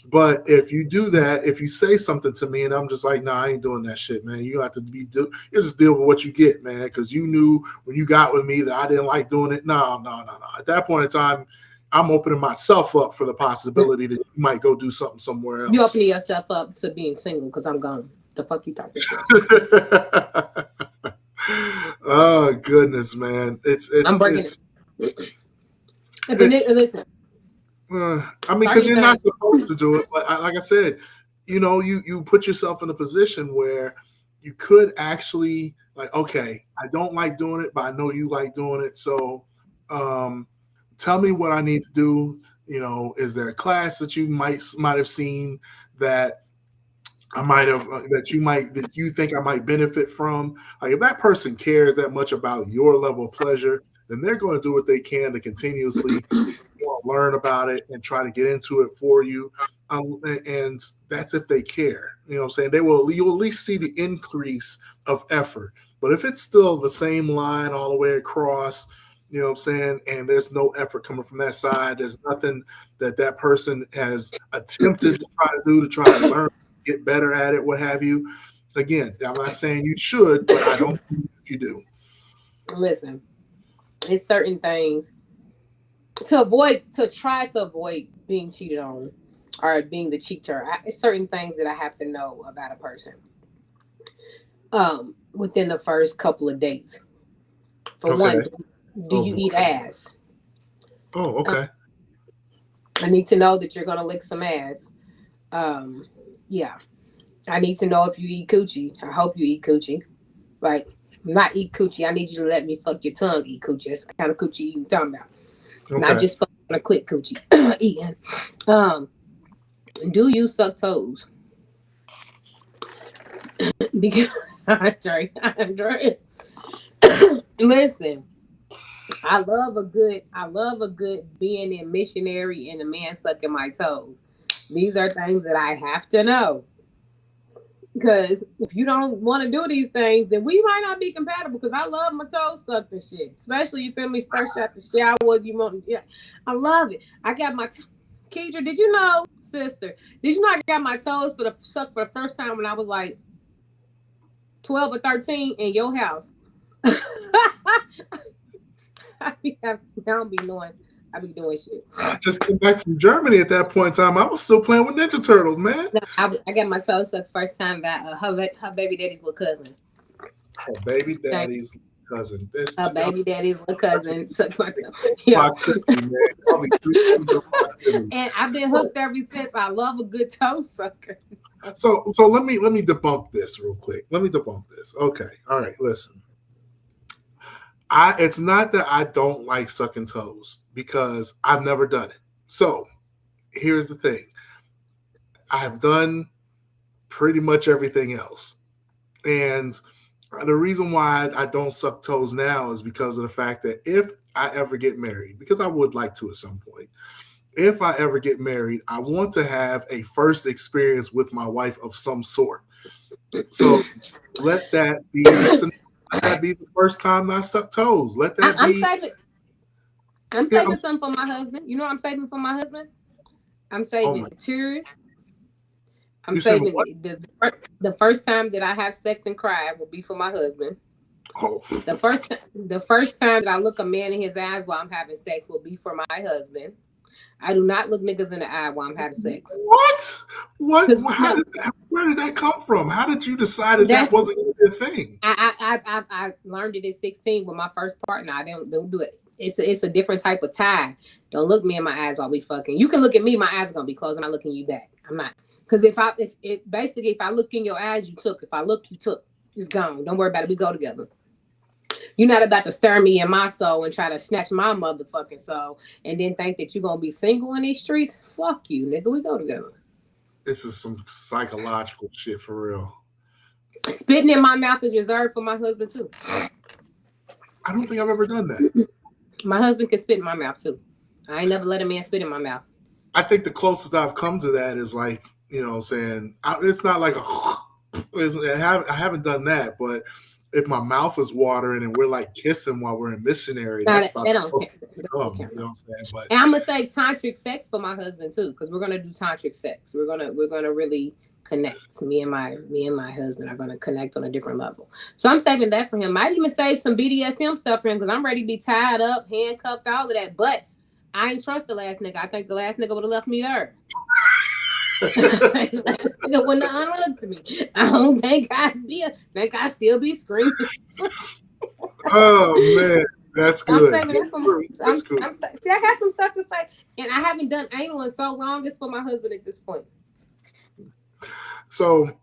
But if you do that, if you say something to me and I'm just like, nah, I ain't doing that shit, man. You have to you just deal with what you get, man. Because you knew when you got with me that I didn't like doing it. No. At that point in time, I'm opening myself up for the possibility that you might go do something somewhere else. You opening yourself up to being single because I'm gone. The fuck you talking about? Oh goodness, man. I'm breaking it. Listen. I mean, because you're not supposed to do it, but like I said, you know, you put yourself in a position where you could actually, like, okay, I don't like doing it, but I know you like doing it, so tell me what I need to do. You know, is there a class that you might have seen that I might have that you think I might benefit from? Like, if that person cares that much about your level of pleasure, then they're going to do what they can to continuously learn about it and try to get into it for you. And that's if they care. You know what I'm saying? You'll at least see the increase of effort. But if it's still the same line all the way across, you know what I'm saying, and there's no effort coming from that side, there's nothing that person has attempted to try to learn, get better at it, what have you. Again, I'm not saying you should, but I don't think you do. Listen, it's certain things to try to avoid being cheated on or being the cheater. It's certain things that I have to know about a person within the first couple of dates. For one, do you eat ass? Oh, okay. I need to know that you're gonna lick some ass. Yeah. I need to know if you eat coochie. I hope you eat coochie. Like, not eat coochie. I need you to let me fuck your tongue eat coochie. That's the kind of coochie you're talking about. Okay. Not just fucking a click coochie eating. Do you suck toes? Because Andre, listen, I love a good being in missionary and a man sucking my toes. These are things that I have to know. Because if you don't want to do these things, then we might not be compatible. Because I love my toes sucked and shit. Especially you feel me fresh out the shower. You want, yeah, I love it. I got my Keidra, did you know, sister? Did you know I got my toes sucked for the first time when I was like 12 or 13 in your house? I don't be knowing. I be doing shit. I just came back from Germany at that point in time. I was still playing with Ninja Turtles, man. No, I got my toes sucked the first time by her baby daddy's little cousin. Her baby daddy's cousin. Her baby daddy's little cousin sucked my toe. Yeah. And I've been hooked ever since. I love a good toe sucker. So let me debunk this real quick. Let me debunk this. Okay. All right. Listen. It's not that I don't like sucking toes because I've never done it. So here's the thing. I've done pretty much everything else. And the reason why I don't suck toes now is because of the fact that if I ever get married, because I would like to at some point, if I ever get married, I want to have a first experience with my wife of some sort. So let that be the first time I suck toes. Let that be. I'm saving something for my husband. You know what I'm saving for my husband? I'm saving tears. I'm saving the first time that I have sex and cry will be for my husband. Oh. The first time that I look a man in his eyes while I'm having sex will be for my husband. I do not look niggas in the eye while I'm having sex. What? Where did that come from? How did you decide that wasn't a good thing? I learned it at 16 with my first partner. I don't do it. It's a different type of tie. Don't look me in my eyes while we fucking. You can look at me, my eyes are gonna be closed. I'm not looking you back. I'm not. Because if I look in your eyes, you took. If I look, you took. It's gone. Don't worry about it. We go together. You're not about to stir me in my soul and try to snatch my motherfucking soul and then think that you're going to be single in these streets. Fuck you, nigga. We go together. This is some psychological shit for real. Spitting in my mouth is reserved for my husband, too. I don't think I've ever done that. My husband can spit in my mouth, too. I ain't never let a man spit in my mouth. I think the closest I've come to that is like, you know what I'm saying? It's not like I haven't done that, but if my mouth is watering and we're like kissing while we're in missionary, that's about the closest to come. You know what I'm saying? But and I'm gonna say tantric sex for my husband too, because we're gonna do tantric sex. We're gonna really connect. Me and my husband are gonna connect on a different level. So I'm saving that for him. Might even save some BDSM stuff for him because I'm ready to be tied up, handcuffed, all of that. But I ain't trust the last nigga. I think the last nigga would have left me there. It wouldn't have unlooked me. I don't think I'd still be screaming. Oh man, that's good. I'm saying see, I got some stuff to say, and I haven't done anal in so long. It's for my husband at this point. So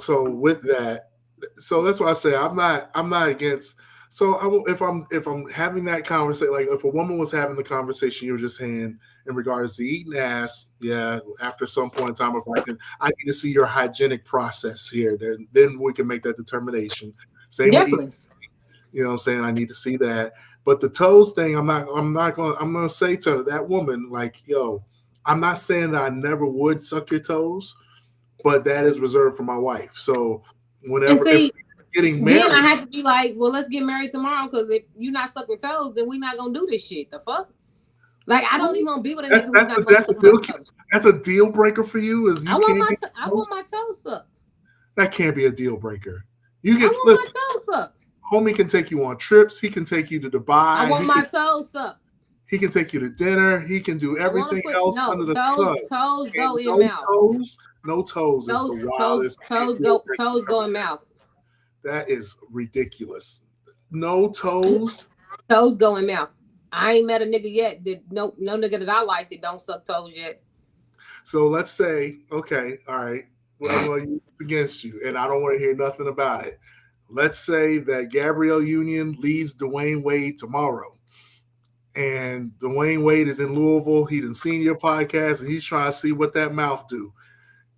with that, so that's why I say I'm not against. So if I'm having that conversation, like if a woman was having the conversation you were just saying in regards to eating ass, yeah, after some point in time, I need to see your hygienic process here. Then we can make that determination. Same with eating, you know what I'm saying? I need to see that. But the toes thing, I'm gonna say to that woman, like, yo, I'm not saying that I never would suck your toes, but that is reserved for my wife. So whenever if getting married, then I have to be like, well, let's get married tomorrow, because if you're not sucking toes, then we're not gonna do this shit. The fuck? Like, I don't even want to be with a nigga. That's a deal breaker for you. I want my toes sucked. That can't be a deal breaker. My toes sucked. Homie can take you on trips. He can take you to Dubai. I want my toes sucked. He can take you to dinner. He can do everything else under the sun. Toes go in mouth. No toes is the wildest. Toes go in mouth. That is ridiculous. No toes. Toes go in mouth. I ain't met a nigga yet that no nigga that I like that don't suck toes yet. So let's say, okay, all right, well, I'm going to use this against you, and I don't want to hear nothing about it. Let's say that Gabrielle Union leaves Dwayne Wade tomorrow, and Dwayne Wade is in Louisville. He done seen your podcast, and he's trying to see what that mouth do.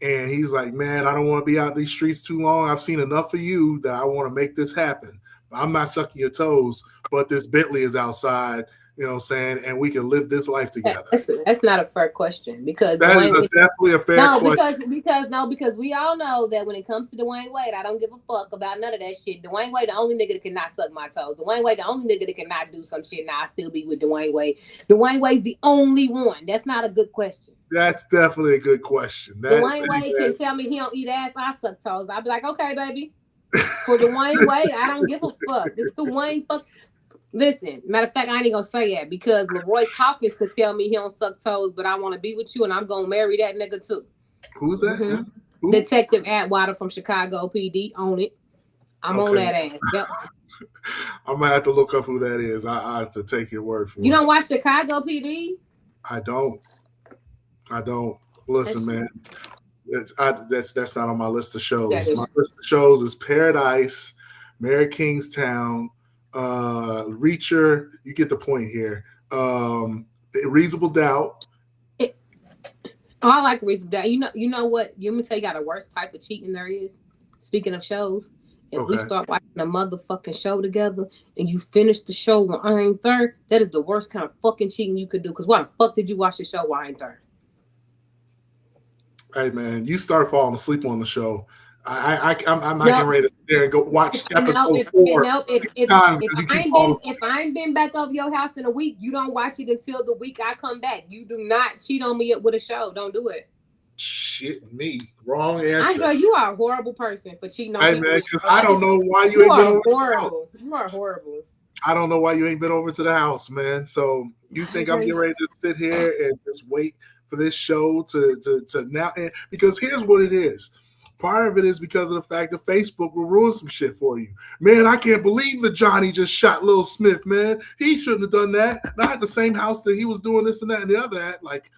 And he's like, man, I don't want to be out in these streets too long. I've seen enough of you that I want to make this happen. I'm not sucking your toes, but this Bentley is outside, you know what I'm saying, and we can live this life together. That's not a fair question because that is definitely a fair question. Because we all know that when it comes to Dwayne Wade, I don't give a fuck about none of that shit. Dwayne Wade, the only nigga that cannot suck my toes. Dwayne Wade, the only nigga that cannot do some shit. Now I still be with Dwayne Wade. Dwayne Wade's the only one. That's not a good question. That's definitely a good question. Dwayne Wade can tell me he don't eat ass. I suck toes. I'd be like, okay, baby. For Dwayne Wade, I don't give a fuck. This Dwayne fuck. Listen, matter of fact, I ain't gonna say that because LaRoyce Hopkins could tell me he don't suck toes, but I want to be with you and I'm gonna marry that nigga too. Who's that? Mm-hmm. Who? Detective Atwater from Chicago PD. Own it. I'm on that ass. Yep. I'm gonna have to look up who that is. I have to take your word for it. You don't watch Chicago PD? I don't. Listen, man. That's not on my list of shows. My list of shows is Paradise, Mary Kingstown, Reacher. You get the point here. Reasonable Doubt. I like Reasonable Doubt. You know what? Let me tell you, got a worst type of cheating there is. Speaking of shows, if we start watching a motherfucking show together and you finish the show when I ain't there, that is the worst kind of fucking cheating you could do. Because why the fuck did you watch the show while I ain't there? Hey man, you start falling asleep on the show. I'm not getting ready to sit there and go watch episode 4. If I ain't been back up your house in a week, you don't watch it until the week I come back. You do not cheat on me with a show. Don't do it. Shit, me. Wrong answer. Andre, you are a horrible person for cheating on me. Hey man, because I don't know why you ain't been over horrible. You are horrible. I don't know why you ain't been over to the house, man. So you think I'm getting ready to sit here and just wait for this show to now? And because here's what it is. Part of it is because of the fact that Facebook will ruin some shit for you. Man, I can't believe that Johnny just shot Lil Smith, man. He shouldn't have done that. Not at the same house that he was doing this and that and the other at. Like,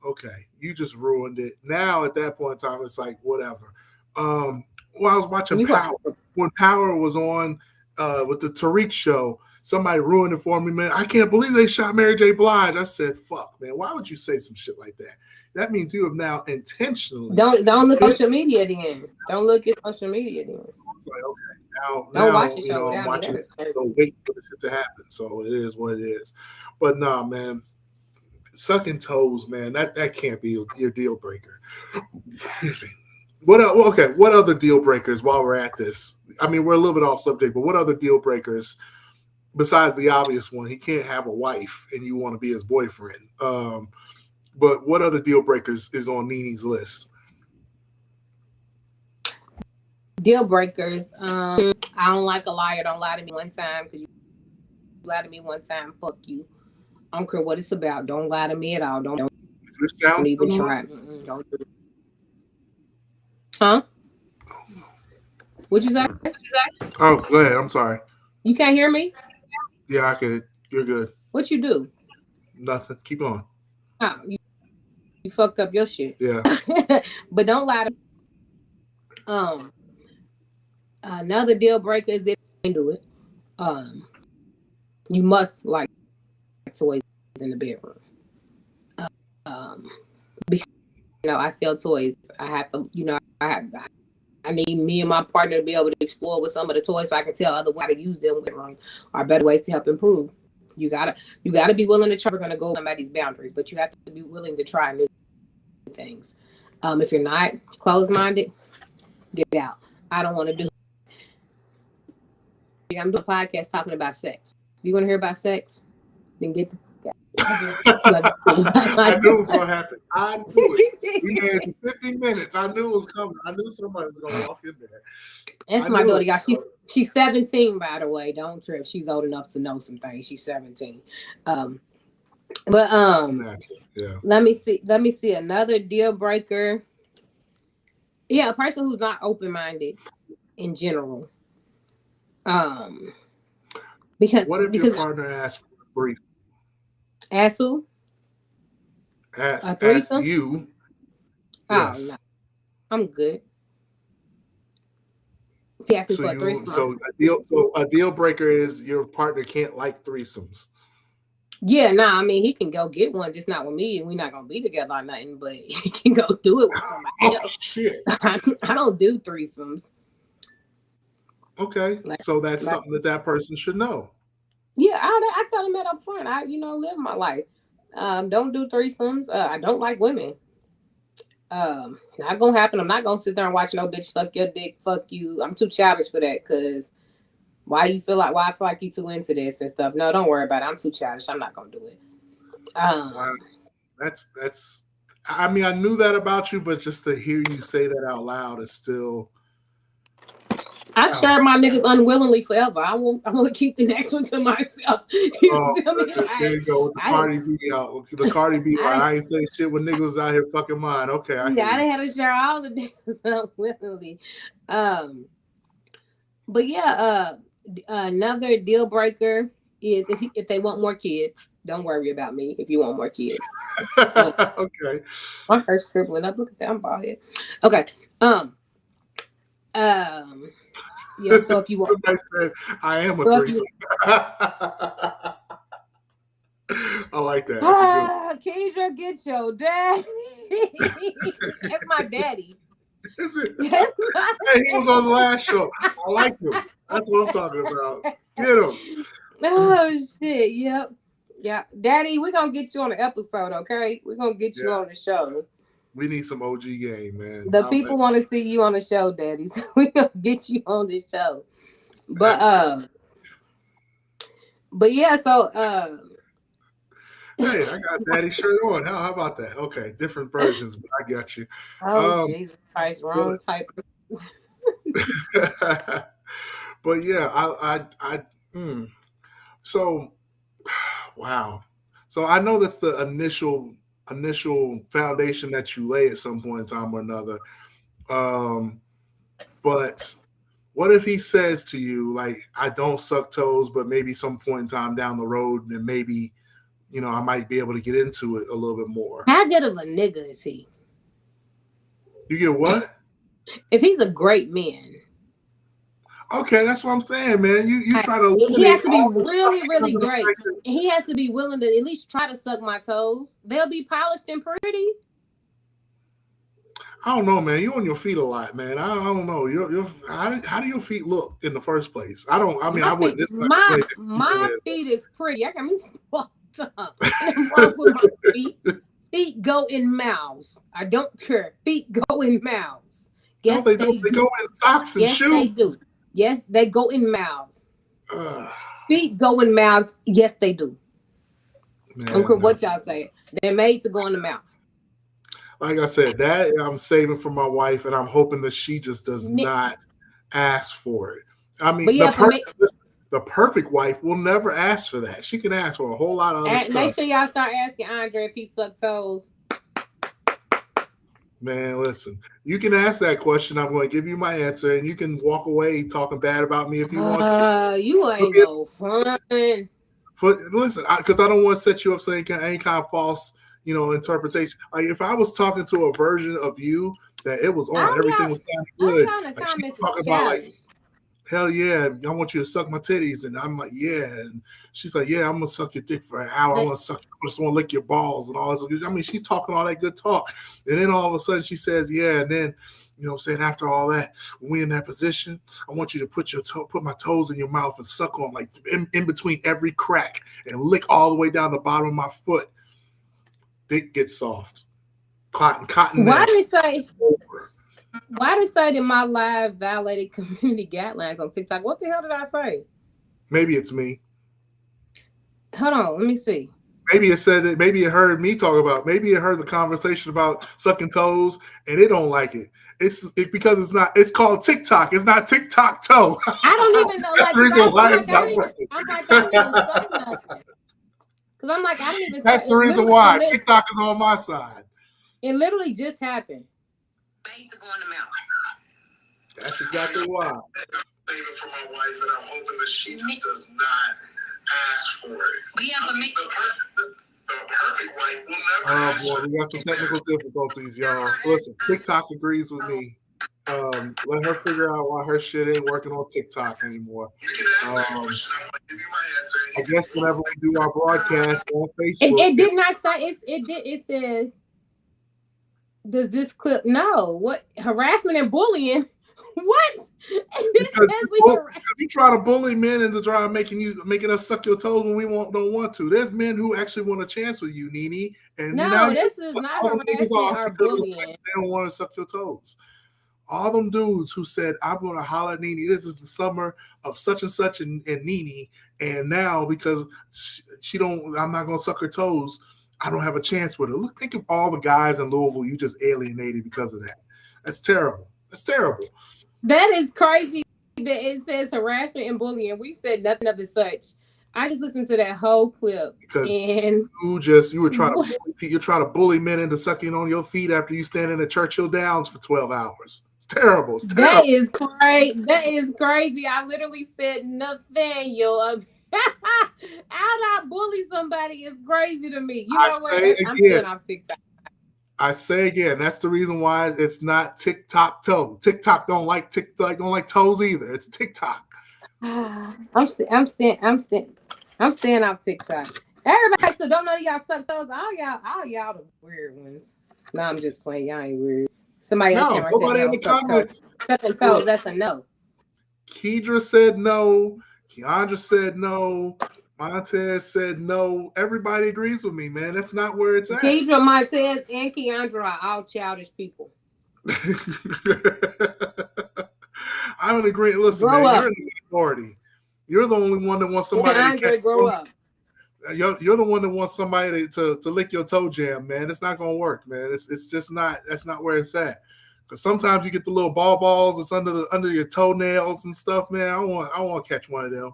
okay, you just ruined it. Now at that point in time, it's like, whatever. Well, I was watching Power. When Power was on with the Tariq show, somebody ruined it for me, man. I can't believe they shot Mary J. Blige. I said, fuck, man. Why would you say some shit like that? That means you have now intentionally. Don't look at social media then. Don't look at social media then. It's like, okay, now don't watch the show. I'm watching it, so wait for the shit to happen. So it is what it is. But nah, man, sucking toes, man, that can't be your deal breaker. What other deal breakers while we're at this? I mean, we're a little bit off subject, but what other deal breakers besides the obvious one? He can't have a wife and you want to be his boyfriend. But what other deal breakers is on Nini's list? Deal breakers. I don't like a liar. Don't lie to me one time because you lie to me one time. Fuck you. I don't care what it's about. Don't lie to me at all. Don't even try. Don't do it. Huh? What'd you say? Oh, go ahead. I'm sorry. You can't hear me? Yeah, I can. You're good. What you do? Nothing. Keep on. Oh, you fucked up your shit. Yeah. But don't lie to me. Another deal breaker is if you do it. You must like toys in the bedroom. Because I sell toys. I have to, I need me and my partner to be able to explore with some of the toys so I can tell other ways how to use them or better ways to help improve. You gotta be willing to try. We're gonna go somebody's boundaries, but you have to be willing to try new things. If you're not closed-minded, get out. I don't want to do. I'm doing a podcast talking about sex. You want to hear about sex? Then get the. I knew it was gonna happen. I knew it. We had 50 minutes. I knew it was coming. I knew somebody was gonna walk in there. That's my daughter, y'all. She's 17, by the way. Don't trip. She's old enough to know some things. She's 17. Yeah. Let me see another deal breaker. Yeah, a person who's not open-minded in general. What if your because partner asks for a threesome? ask who? A Ask threesome? you. Oh no, Yes. I'm good. If he asked me So for a you threesome, so a deal breaker is your partner can't like threesomes. yeah, nah. I mean, he can go get one, just not with me, and we're not gonna be together or nothing. But he can go do it with somebody Oh else. shit. I don't do threesomes. Okay. Like, So that's like, something that person should know. yeah, I tell him that up front. I, live my life. Don't do threesomes. I don't like women. Not gonna happen. I'm not gonna sit there and watch no bitch suck your dick. Fuck you. I'm too childish for that. Cause why I feel like you too into this and stuff. No, don't worry about it. I'm too childish. I'm not gonna do it. Wow. That's I mean, I knew that about you, but just to hear you say that out loud is still I've shared my niggas unwillingly forever. I want to keep the next one to myself. You feel me? There you go with the Cardi B out. The Cardi B I ain't say shit when niggas was out here fucking mine. Okay, I hear I had to share all the niggas unwillingly. But yeah, another deal breaker is if they want more kids. Don't worry about me if you want more kids. Okay. My first sibling up. Look at that. I'm bald head. Okay. Yeah. So if you want, I said I am a threesome. I like that. That's Keidra, get your daddy. That's my daddy. Is it? Hey, he was on the last show. I like him. That's what I'm talking about. Get him. Oh shit. Yep. Yeah, Daddy, we're gonna get you on the episode, okay? We're gonna get you on the show. We need some OG game, man. The people want to see you on the show, Daddy. So we're gonna get you on the show. But yeah, so hey, I got Daddy shirt on. How about that? Okay, different versions, but I got you. Oh Jesus Christ, wrong type. But yeah, so wow. So I know that's the initial foundation that you lay at some point in time or another. But what if he says to you, like, I don't suck toes, but maybe some point in time down the road, and maybe, I might be able to get into it a little bit more. How good of a nigga is he? You get what? If he's a great man. Okay, that's what I'm saying, man. You try to he has to be really, really great. He has to be willing to at least try to suck my toes. They'll be polished and pretty. I don't know, man. You on your feet a lot, man. I don't know. How do your feet look in the first place? I wouldn't. My feet is pretty. I got me fucked up. What's wrong with my feet? Feet go in mouths. I don't care. Feet go in mouths. Yes, they do. They go in socks and shoes. They do. Yes, they go in mouths. Feet go in mouths. Yes, they do. Man, I don't care what y'all say. They're made to go in the mouth. Like I said, that I'm saving for my wife, and I'm hoping that she just does not ask for it. I mean, the perfect wife will never ask for that. She can ask for a whole lot of other stuff. Make sure y'all start asking Andre if he sucked toes. Man, listen, you can ask that question. I'm going to give you my answer, and you can walk away talking bad about me if you want to. You ain't no fun. But listen, because I don't want to set you up saying any kind of false, interpretation. Like if I was talking to a version of you that it was on, everything was sounding good. Like she's talking about like, hell yeah, I want you to suck my titties, and I'm like, yeah, and she's like, yeah, I'm gonna suck your dick for an hour. I just want to lick your balls and all this. I mean, she's talking all that good talk, and then all of a sudden she says, yeah, and then what I'm saying, after all that, when we in that position, I want you to put my toes in your mouth and suck on like in between every crack and lick all the way down the bottom of my foot. Dick gets soft. Cotton. Why do they say that my live violated community guidelines on TikTok? What the hell did I say? Maybe it's me. Hold on, let me see. Maybe it said that. Maybe it heard me talk about. Maybe it heard the conversation about sucking toes, and it don't like it. It's because it's not. It's called TikTok. It's not TikTok toe. I don't even know. That's the reason why it's not working. I'm like, I don't even say nothing. Because I'm like, I didn't even. That's the reason why TikTok is on my side. It literally just happened. To go in the mouth. That's exactly why. Saving for my wife, and I'm hoping that she just does not ask for it. We have to make the perfect wife will never Oh ask boy, for we got some technical difficulties, y'all. Listen, TikTok agrees with me. Let her figure out why her shit ain't working on TikTok anymore. You can ask that question. I'm going to give you my answer. I guess whenever we do our broadcast on Facebook, It did not say it said, does this clip what harassment and bullying? What? because you try to bully men into trying to making us suck your toes when we don't want to. There's men who actually want a chance with you, Nene. And this is not harassment or bullying. They don't want to suck your toes. All them dudes who said, I'm going to holler at Nene. This is the summer of such and such and Nene. And now because I'm not going to suck her toes, I don't have a chance with her. Look, think of all the guys in Louisville you just alienated because of that. That's terrible. That's terrible. That is crazy that it says harassment and bullying. We said nothing of the such. I just listened to that whole clip because and you were trying to bully men into sucking on your feet after you standing at Churchill Downs for 12 hours. It's terrible. It's terrible. That is crazy. That is crazy. I literally said nothing, yo. How I bully somebody is crazy to me. You know what? I'm still off TikTok. I say again, that's the reason why it's not TikTok toe. TikTok don't like toes either. It's TikTok. I'm staying off TikTok. Everybody so don't know y'all suck toes. All y'all the weird ones. No, I'm just playing. Y'all ain't weird. Somebody else came nobody in the comments. Sucking toes, that's a no. Kedra said no. Keandra said no. Montez said no. Everybody agrees with me, man. That's not where it's at. Kedra, Montez, and Keandra are all childish people. I'm in agreement. Listen, man, you're in the minority. You're the only one that wants somebody to grow up. You're the one that wants somebody to lick your toe jam, man. It's not gonna work, man. It's just not. That's not where it's at. Because sometimes you get the little balls that's under your toenails and stuff, man. I want to catch one of them.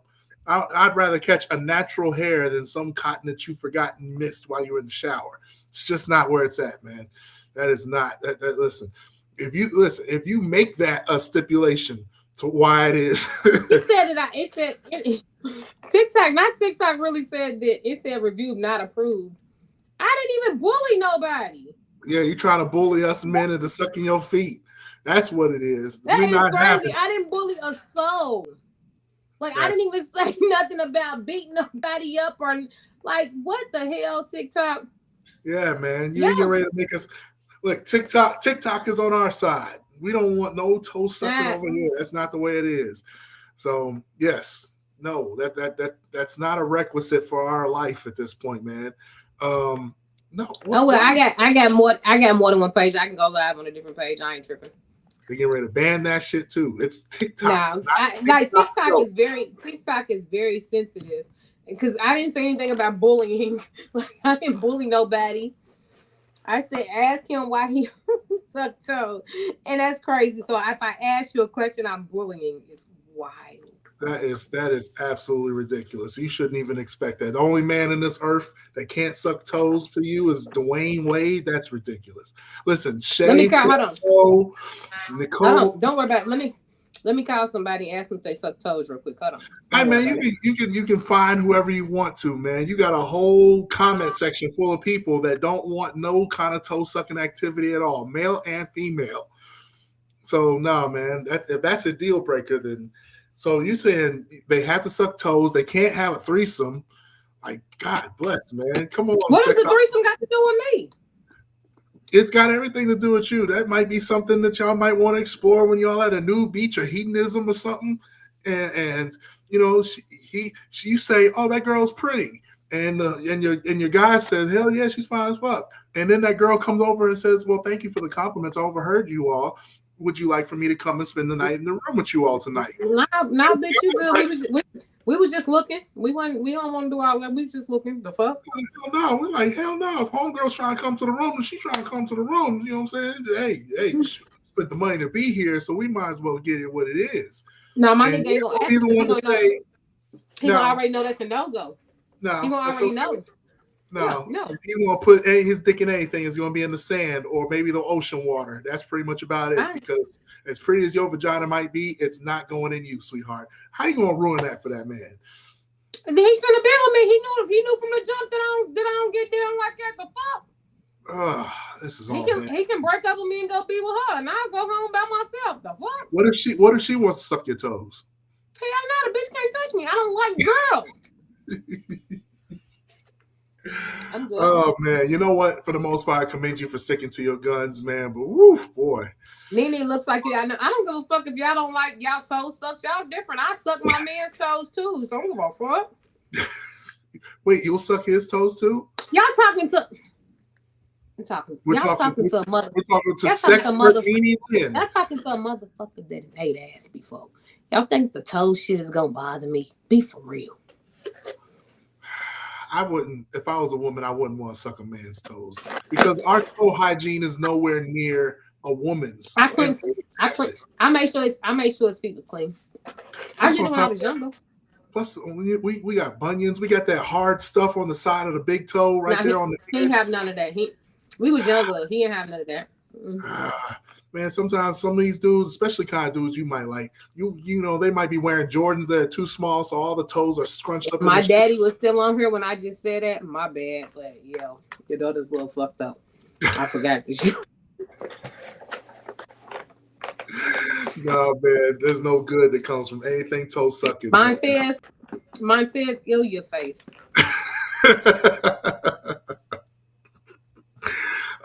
I'd rather catch a natural hair than some cotton that you forgot and missed while you were in the shower. It's just not where it's at, man. That is not that. Listen, if you make that a stipulation to why it is. It said TikTok, not TikTok really said that it said reviewed, not approved. I didn't even bully nobody. Yeah, you're trying to bully us men into sucking your feet. That's what it is. That is crazy. I didn't bully a soul. I didn't even say nothing about beating nobody up or what the hell, TikTok? Yeah, man. You're ready to make us look. TikTok is on our side. We don't want no toe sucking over here. That's not the way it is. So yes, no, that's not a requisite for our life at this point, man. No. I got more than one page. I can go live on a different page. I ain't tripping. They get ready to ban that shit too. It's TikTok. TikTok is very sensitive because I didn't say anything about bullying. I didn't bully nobody. I said ask him why he sucked toes, and that's crazy. So if I ask you a question, I'm bullying. It's wild. That is absolutely ridiculous. You shouldn't even expect that. The only man in this earth that can't suck toes for you is Dwayne Wade. That's ridiculous. Listen, Shay, Nicole. Nicole. Don't worry about it. Let me call somebody and ask them if they suck toes real quick. Hold on. Hey man, you can find whoever you want to, man. You got a whole comment section full of people that don't want no kind of toe sucking activity at all, male and female. So no, man, if that's a deal breaker, then. So you're saying they have to suck toes, they can't have a threesome. Like, God bless, man. Come on. What does the threesome got to do with me? It's got everything to do with you. That might be something that y'all might want to explore when y'all at a new beach or hedonism or something. And you know, you say, oh, that girl's pretty. And your guy says, hell yeah, she's fine as fuck. And then that girl comes over and says, well, thank you for the compliments. I overheard you all. Would you like for me to come and spend the night in the room with you all tonight? No, bitch, you good. We was just looking. We don't want to do all that. We was just looking. The fuck? No, we're like, hell no. If homegirl's trying to come to the room and she's trying to come to the room, you know what I'm saying? Hey, spent the money to be here, so we might as well get it what it is. No, my nigga ain't gonna either one to say. He gonna already know that's a no-go. No, he gonna already know. No. He's gonna put his dick in anything. It's gonna be in the sand or maybe the ocean water. That's pretty much about it. Because as pretty as your vagina might be, it's not going in you, sweetheart. How you gonna ruin that for that man? And then he shouldn't have been with me. He knew from the jump that I don't get down like that. The fuck. This is all bad. He can break up with me and go be with her, and I'll go home by myself. The fuck? What if she wants to suck your toes? Hell no, the bitch can't touch me. I don't like girls. I'm good. Oh man, you know what? For the most part, I commend you for sticking to your guns, man. But woof, boy. Nene looks like you. I don't give a fuck if y'all don't like y'all toes sucked. Y'all different. I suck my man's toes too, so I don't give a fuck. Wait, you'll suck his toes too? Y'all talking to? We're talking to a mother. We're talking to sex Nene Lynn. Y'all talking to a motherfucker that ate ass before. Y'all think the toe shit is gonna bother me? Be for real. I wouldn't. If I was a woman, I wouldn't want to suck a man's toes because our toe hygiene is nowhere near a woman's. I made sure his feet was clean. I did it when I was younger. Plus, we got bunions. We got that hard stuff on the side of the big toe on the. He didn't have none of that. We was younger. He didn't have none of that. Man, sometimes some of these dudes, especially kind of dudes you might like, you know, they might be wearing Jordans that are too small, so all the toes are scrunched up. My daddy was still on here when I just said that. My bad, but yo, your daughter's a little fucked up. I forgot to shoot. No, man, there's no good that comes from anything toe sucking. Mine says, ill your face.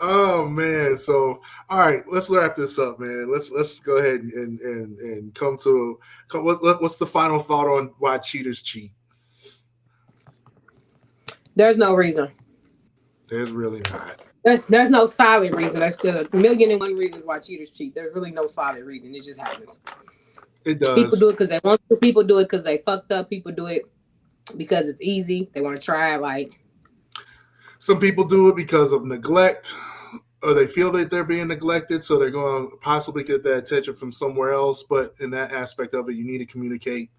Oh man, so all right, let's wrap this up, man. Let's go ahead and come to what's the final thought on why cheaters cheat? There's no reason. There's really not. There's no solid reason. There's still 1,000,001 reasons why cheaters cheat. There's really no solid reason. It just happens. It does. People do it because they want to. People do it because they fucked up. People do it because it's easy. They want to try. Like some people do it because of neglect, or they feel that they're being neglected, so they're going to possibly get that attention from somewhere else. But in that aspect of it, you need to communicate.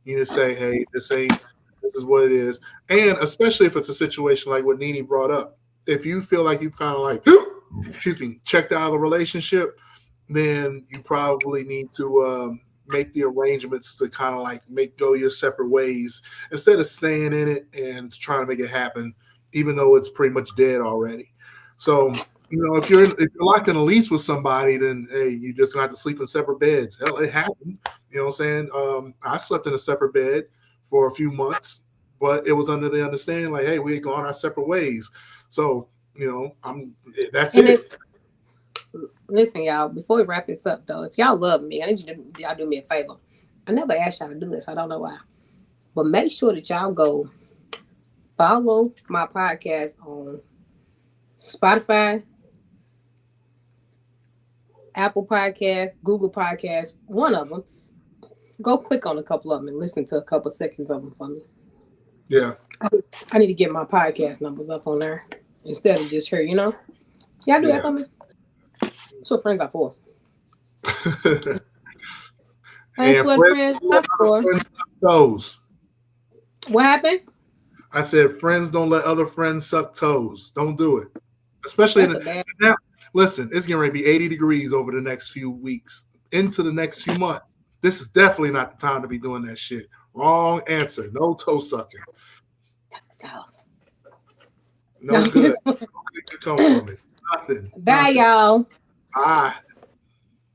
You need to say, "Hey, this is what it is," and especially if it's a situation like what Nene brought up. If you feel like you've kind of like, checked out of the relationship, then you probably need to make the arrangements to kind of like go your separate ways instead of staying in it and trying to make it happen, even though it's pretty much dead already. So, you know, if you're locked in a lease with somebody, then hey, you just gonna have to sleep in separate beds. Hell, it happened. You know what I'm saying? I slept in a separate bed for a few months, but it was under the understanding like, hey, we had gone our separate ways. So, you know, that's it. Listen, y'all, before we wrap this up, though, if y'all love me, I need y'all do me a favor. I never asked y'all to do this. I don't know why. But make sure that y'all go follow my podcast on Spotify, Apple Podcasts, Google Podcasts, one of them. Go click on a couple of them and listen to a couple seconds of them for me. Yeah. I need to get my podcast numbers up on there instead of just her, you know? Y'all do that for me? That's what friends are for. That's what friends are for. Toes. What happened? I said friends don't let other friends suck toes. Don't do it. Especially listen, it's getting ready to be 80 degrees over the next few weeks into the next few months. This is definitely not the time to be doing that shit. Wrong answer. No toe sucking. No good. Nothing could come from it. Nothing. Bye, y'all. Bye.